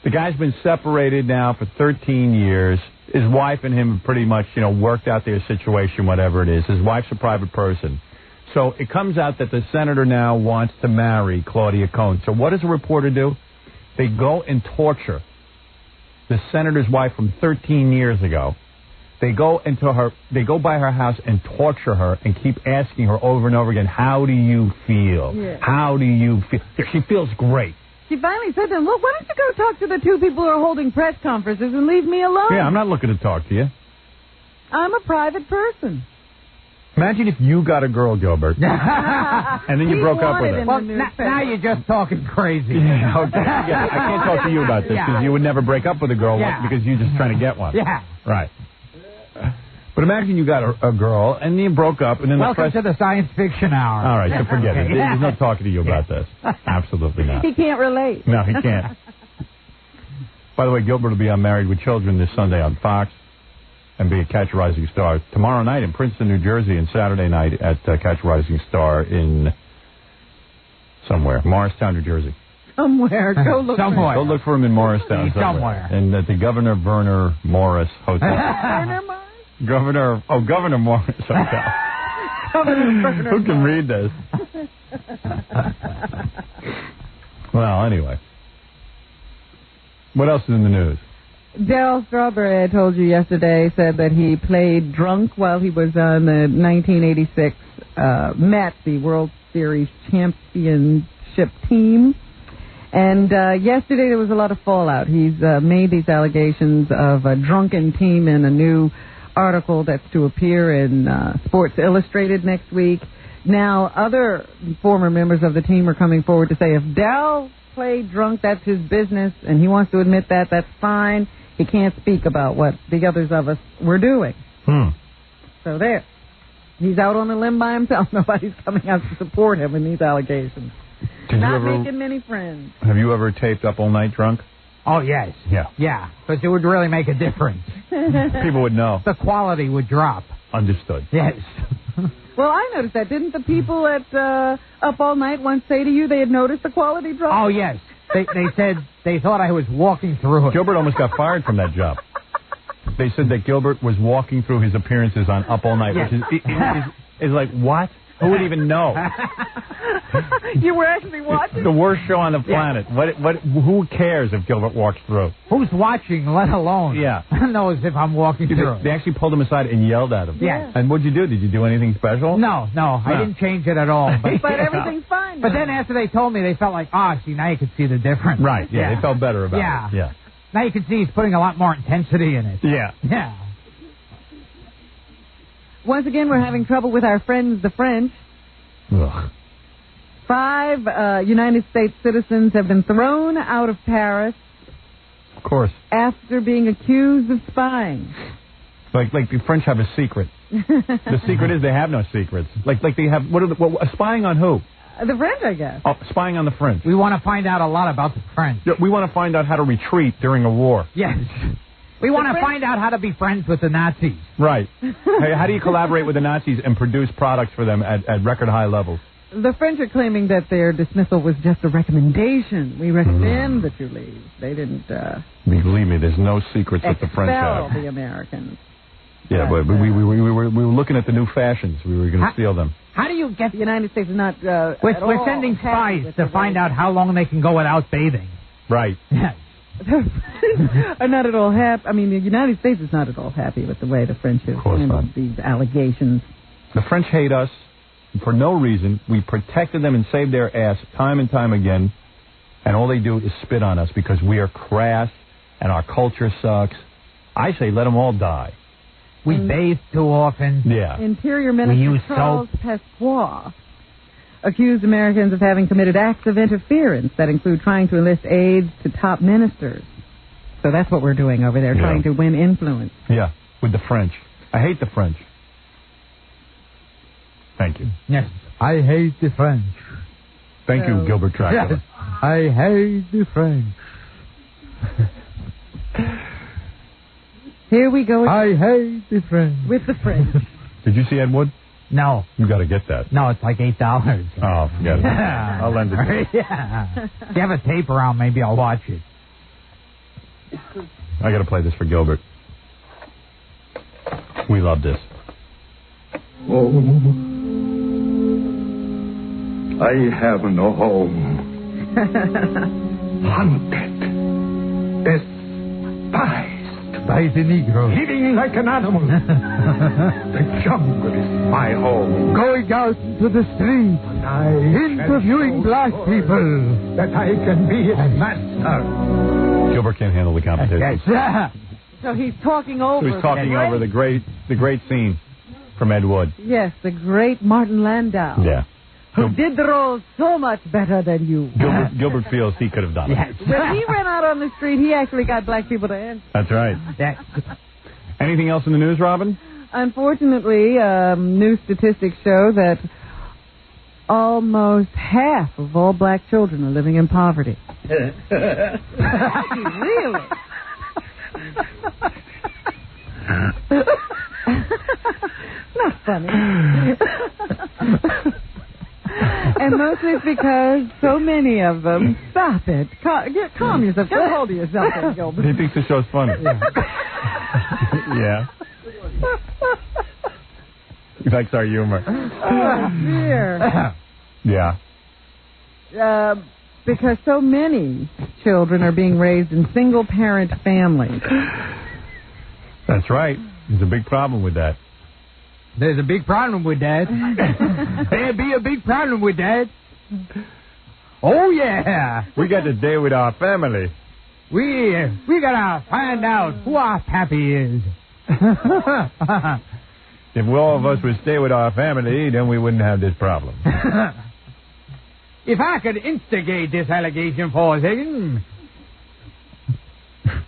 The guy's been separated now for 13 years. His wife and him pretty much, worked out their situation, whatever it is. His wife's a private person. So it comes out that the senator now wants to marry Claudia Cohen. So what does a reporter do? They go and torture the senator's wife from 13 years ago. They go by her house and torture her and keep asking her over and over again, how do you feel? Yeah. How do you feel? She feels great. She finally said to him, look, why don't you go talk to the 2 people who are holding press conferences and leave me alone? Yeah, I'm not looking to talk to you. I'm a private person. Imagine if you got a girl, Gilbert, and then you broke up with her. Well, now you're just talking crazy. Yeah, okay. Yeah, I can't talk to you about this because you would never break up with a girl because you're just trying to get one. Yeah. Right. But imagine you got a girl and you broke up and then Welcome to the science fiction hour. All right, so forget it. There's no talking to you about this. Absolutely not. He can't relate. No, he can't. By the way, Gilbert will be on Married with Children this Sunday on Fox and be at Catch a Rising Star tomorrow night in Princeton, New Jersey, and Saturday night at Catch a Rising Star in somewhere, Morristown, New Jersey. Somewhere. Go look somewhere. Go look for him in Morristown somewhere. And at the Governor Verner Morris Hotel. Verner Morris? Governor Morris Hotel. Who can read this? Well, anyway. What else is in the news? Darryl Strawberry, I told you yesterday, said that he played drunk while he was on the 1986 Mets, the World Series championship team. And yesterday there was a lot of fallout. He's made these allegations of a drunken team in a new article that's to appear in Sports Illustrated next week. Now, other former members of the team are coming forward to say if Darryl played drunk, that's his business, and he wants to admit that, that's fine. He can't speak about what the others of us were doing. So there. He's out on a limb by himself. Nobody's coming out to support him in these allegations. Not making many friends. Have you ever taped Up All Night drunk? Oh, yes. Yeah. Yeah, because it would really make a difference. People would know. The quality would drop. Understood. Yes. Well, I noticed that. Didn't the people at Up All Night once say to you they had noticed the quality drop? Oh, yes. They said they thought I was walking through it. Gilbert almost got fired from that job. They said that Gilbert was walking through his appearances on Up All Night, Yes. which is like, what? Who would even know? You were actually watching? The worst show on the planet. Yeah. Who cares if Gilbert walks through? Who's watching, let alone knows if I'm walking through. They actually pulled him aside and yelled at him. Yeah. And what'd you do? Did you do anything special? No, I didn't change it at all. But everything's fine. But then after they told me, they felt like, see, now you can see the difference. Right, yeah. They felt better about it. Yeah. Now you can see he's putting a lot more intensity in it. Yeah. Yeah. Once again, we're having trouble with our friends, the French. Ugh. 5 United States citizens have been thrown out of Paris. Of course. After being accused of spying. Like the French have a secret. The secret is they have no secrets. Like they have, spying on who? The French, I guess. Oh, spying on the French. We want to find out a lot about the French. Yeah, we want to find out how to retreat during a war. Yes. We want to find out how to be friends with the Nazis. Right. Hey, how do you collaborate with the Nazis and produce products for them at record high levels? The French are claiming that their dismissal was just a recommendation. We recommend that you leave. They didn't believe me, there's no secrets that the French have. expel the Americans. Yeah, but we were looking at the new fashions. We were going to steal them. How do you get... The United States is not We're sending spies to find out how long they can go without bathing. Right. Yes. Are not at all happy. I mean, the United States is not at all happy with the way the French have handled these allegations. The French hate us for no reason. We protected them and saved their ass time and time again, and all they do is spit on us because we are crass and our culture sucks. I say let them all die. We bathe too often. Yeah. Interior Minister Charles Pasqua accused Americans of having committed acts of interference that include trying to enlist aides to top ministers. So that's what we're doing over there, trying to win influence. Yeah, with the French. I hate the French. Thank you. Yes. I hate the French. Thank you, Gilbert Dracula. Yes. I hate the French. Here we go. I hate the French. With the French. Did you see Ed Wood? No. You got to get that. No, it's like $8. Oh, forget it. I'll lend it to you. Yeah. If you have a tape around, maybe I'll watch it. I got to play this for Gilbert. We love this. Oh, I have no home. Hunted. Despised. By the Negro. Living like an animal. The jungle is my home. Going out into the street. Interviewing black people. That I can be its master. Gilbert can't handle the competition. Yes. So he's talking over. So he's talking over the great scene from Ed Wood. Yes, the great Martin Landau. Yeah. Who did the role so much better than you. Gilbert feels he could have done it. When he went out on the street, he actually got black people to answer. That's right. Anything else in the news, Robin? Unfortunately, new statistics show that almost half of all black children are living in poverty. Really? Not funny. And mostly it's because so many of them... Stop it. Calm yourself. Get a hold of yourself, Gilbert. He thinks the show's funny. Yeah. He likes our humor. Oh, dear. Yeah. Because so many children are being raised in single-parent families. That's right. There's a big problem with that. There's a big problem with that. There'd be a big problem with that. Oh, yeah. We got to stay with our family. We gotta find out who our pappy is. If all of us would stay with our family, then we wouldn't have this problem. If I could instigate this allegation for a second...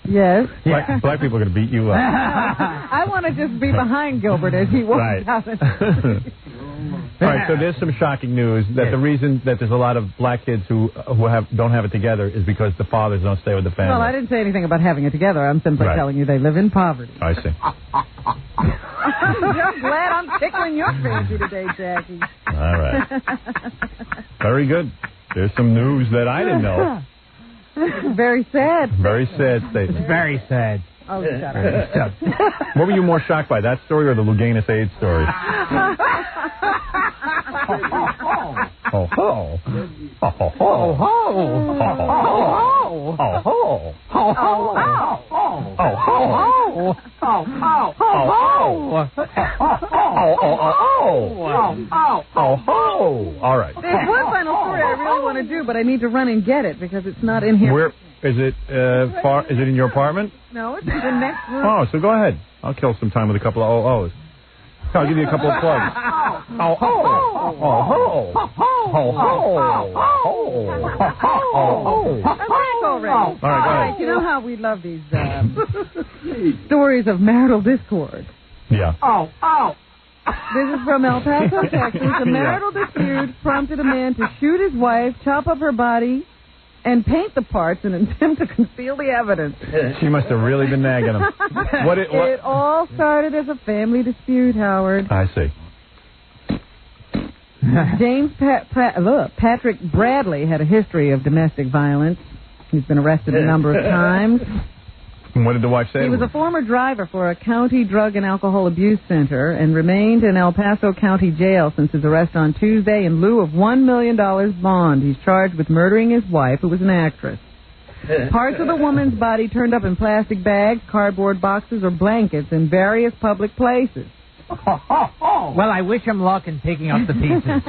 Yes. Black people are going to beat you up. I want to just be behind Gilbert as he walks out. All right, so there's some shocking news that the reason that there's a lot of black kids who don't have it together is because the fathers don't stay with the family. Well, I didn't say anything about having it together. I'm simply telling you they live in poverty. I see. I'm glad I'm tickling your fancy today, Jackie. All right. Very good. There's some news that I didn't know. Very sad. Very sad statement. It's very sad. Oh, shut up. What were you more shocked by, that story or the Luganis AIDS story? Oh ho! Oh ho! Oh ho! Oh ho! Oh ho! All right. There's one final story I really want to do, but I need to run and get it because it's not in here. Where is it? Far? Is it in your apartment? No, it's in the next room. Oh, so go ahead. I'll kill some time with a couple of oh-ohs. I'll give you a couple of plugs. Oh ho! Oh ho! Oh ho! I'm back already. All right, go ahead. You know how we love these stories of marital discord. Yeah. This is from El Paso, Texas. A marital dispute prompted a man to shoot his wife, chop up her body, and paint the parts in an attempt to conceal the evidence. She must have really been nagging him. It all started as a family dispute, Howard. I see. James Patrick Bradley had a history of domestic violence. He's been arrested a number of times. And what did the wife say? He was a former driver for a county drug and alcohol abuse center and remained in El Paso County Jail since his arrest on Tuesday in lieu of $1 million bond. He's charged with murdering his wife, who was an actress. Parts of the woman's body turned up in plastic bags, cardboard boxes, or blankets in various public places. Well, I wish him luck in picking up the pieces.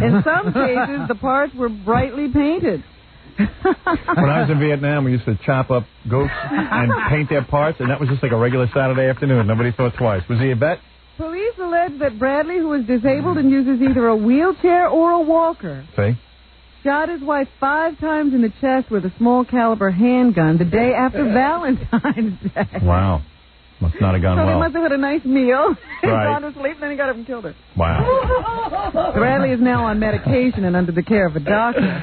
In some cases, the parts were brightly painted. When I was in Vietnam, we used to chop up goats and paint their parts, and that was just like a regular Saturday afternoon. Nobody thought twice. Was he a vet? Police allege that Bradley, who is disabled and uses either a wheelchair or a walker, shot his wife 5 times in the chest with a small caliber handgun the day after Valentine's Day. Wow. Must not have gone So well. they must have had a nice meal. He's Right. gone to sleep, then he got up and killed her. Wow. Bradley is now on medication and under the care of a doctor.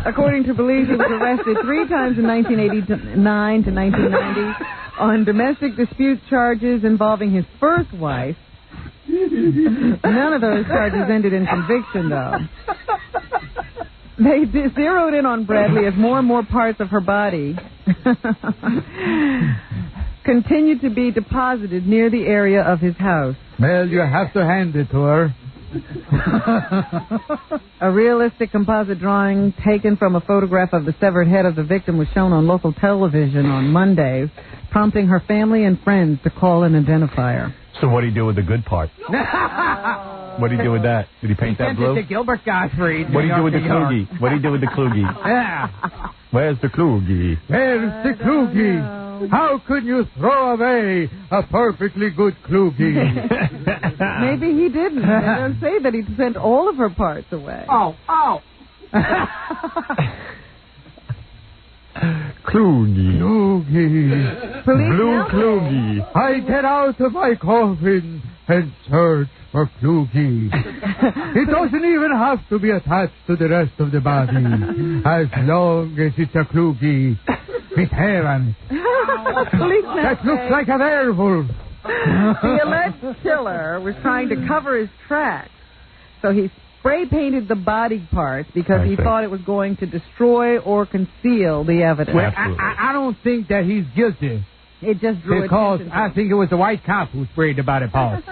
According to police, he was arrested 3 times in 1989 to 1990 on domestic dispute charges involving his first wife. None of those charges ended in conviction, though. They zeroed in on Bradley as more and more parts of her body continued to be deposited near the area of his house. Well, you have to hand it to her. A realistic composite drawing taken from a photograph of the severed head of the victim was shown on local television on Monday, prompting her family and friends to call and identify her. So what did he do with the good part? What did he do with that? Did he paint that blue? Sent it to Gilbert Gottfried. What did he do with the Kluge? What did he do with the Kluge? Yeah. Where's the Kluge? Where's the Kluge? How could you throw away a perfectly good Kluge? Maybe he didn't. They don't say that he sent all of her parts away. Kluge. Blue Kluge. I get out of my coffin and search for Kluge. It doesn't even have to be attached to the rest of the body, as long as it's a Kluge with hair on it. That looks like a werewolf. The alleged killer was trying to cover his tracks, so he spray painted the body parts because he thought it was going to destroy or conceal the evidence. Well, I don't think that he's guilty. It just drew because attention. I think it was the white cop who sprayed the body parts.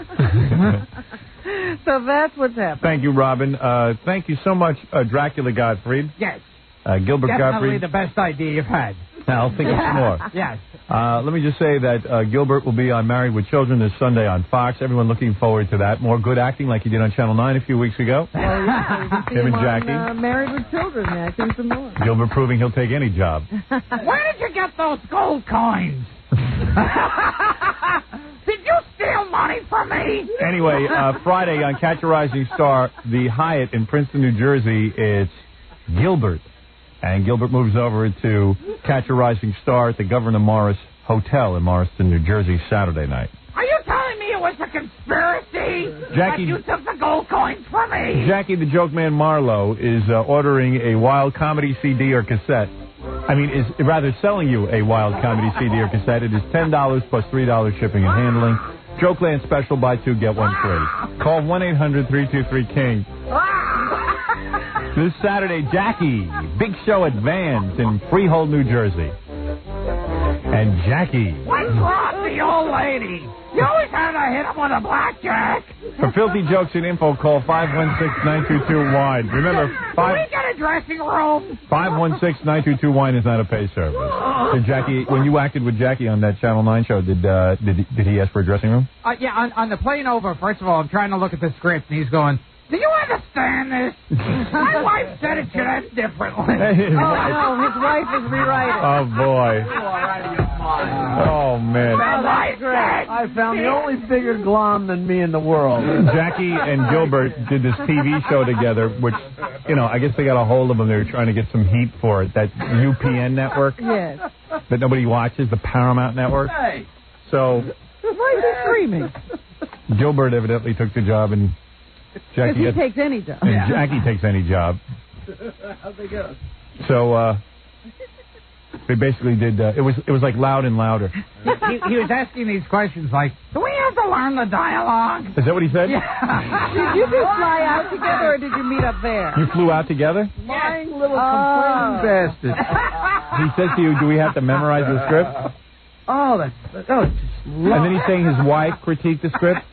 So that's what's happening. Thank you, Robin. Thank you so much, Dracula Gottfried. Yes. Gilbert Definitely Gottfried. the best idea you've had. I'll think of some more. Yes. Let me just say that Gilbert will be on Married with Children this Sunday on Fox. Everyone looking forward to that. More good acting like he did on Channel 9 a few weeks ago. Oh, yeah. You can see Him and on, Jackie. Married with Children, acting some more. Gilbert proving he'll take any job. Where did you get those gold coins? Did you steal money from me? Anyway, Friday on Catch a Rising Star, the Hyatt in Princeton, New Jersey, it's Gilbert. And Gilbert moves over to Catch a Rising Star at the Governor Morris Hotel in Morriston, New Jersey, Saturday night. Are you telling me it was the conspiracy? Jackie, you took the gold coins from me. Jackie the Joke Man Marlowe is ordering a Wild comedy CD or cassette. I mean, is rather selling you a Wild comedy CD or cassette. It is $10 plus $3 shipping and handling. Jokeland special, buy two, get one free. Call 1-800-323-KING. This Saturday, Jackie, big show at Vans in Freehold, New Jersey. And Jackie. What's wrong with the old lady? You always had to hit him with a blackjack. For filthy jokes and info, call 516-922-WINE. Remember, Can we get a dressing room? 516-922-WINE is not a pay service. Did Jackie, when you acted with Jackie on that Channel 9 show, did he ask for a dressing room? Yeah, on the plane over, first of all, I'm trying to look at the script, and he's going, do you understand this? My wife said it should end differently. No, his wife is rewriting. Oh, boy. Oh, man. I found the only bigger glom than me in the world. Jackie and Gilbert did this TV show together, which, I guess they got a hold of them. They were trying to get some heat for it. That UPN network Yes. that nobody watches, the Paramount network. Hey. So Why is he screaming? Gilbert evidently took the job, and Jackie If he takes any job. and Jackie takes any job. How'd they go? So they basically did. It was like Loud and Louder. He was asking these questions like, do we have to learn the dialogue? Is that what he said? Did you two fly out together or did you meet up there? You flew out together? Lying little complaining bastard. He says to you, "Do we have to memorize the script?" Oh, that's just And then he's saying his wife critiqued the script.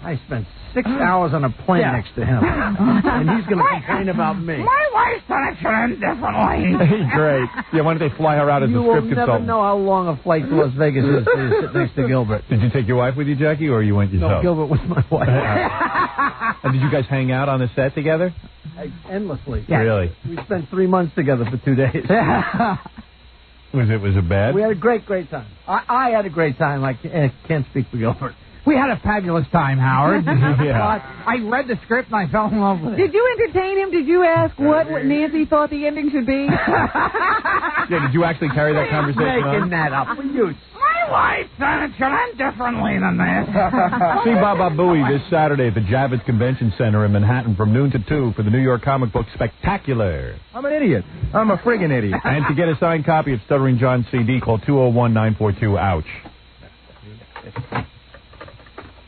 I spent 6 hours on a plane next to him, and he's going to complain about me. My wife said it should end differently. Great. Yeah, why don't they fly her out as You a will script never consultant? know how long a flight to Las Vegas is to sit next to Gilbert. Did you take your wife with you, Jackie, or you went yourself? No, Gilbert was my wife. And did you guys hang out on the set together? Endlessly. Yeah. Really? We spent 3 months together for 2 days. Was it bad? We had a great time. I had a great time. I can't speak for Gilbert. We had a fabulous time, Howard. Yeah. I read the script and I fell in love with it. Did you entertain him? Did you ask what Nancy thought the ending should be? Yeah, did you actually carry that conversation on? Making that up. You. My wife said it should end differently than this. See Baba Booey this Saturday at the Javits Convention Center in Manhattan from noon to 2 for the New York Comic Book Spectacular. I'm an idiot. I'm a friggin' idiot. And to get a signed copy of Stuttering John's CD, call 201-942-OUCH.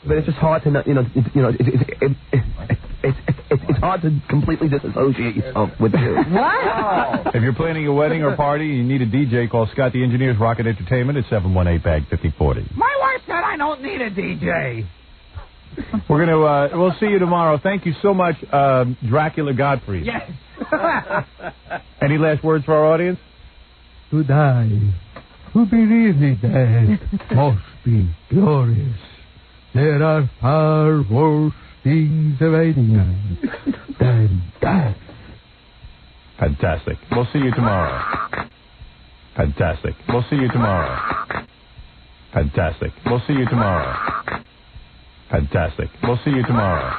But it's just hard to, it's hard to completely disassociate yourself with you. What? If you're planning a wedding or party and you need a DJ, call Scott the Engineer's Rocket Entertainment at 718-BAG-5040. My wife said I don't need a DJ. We'll see you tomorrow. Thank you so much, Dracula Gottfried. Yes. Any last words for our audience? To die, to believe the dead, must be glorious. There are far worse things awaiting us than death. Fantastic. We'll see you tomorrow. Fantastic. We'll see you tomorrow. Fantastic. We'll see you tomorrow. Fantastic. We'll see you tomorrow.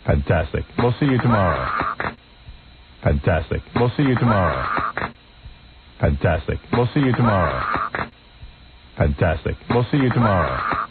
Fantastic. We'll see you tomorrow. Fantastic. We'll see you tomorrow. Fantastic. We'll see you tomorrow. Fantastic. We'll see you tomorrow.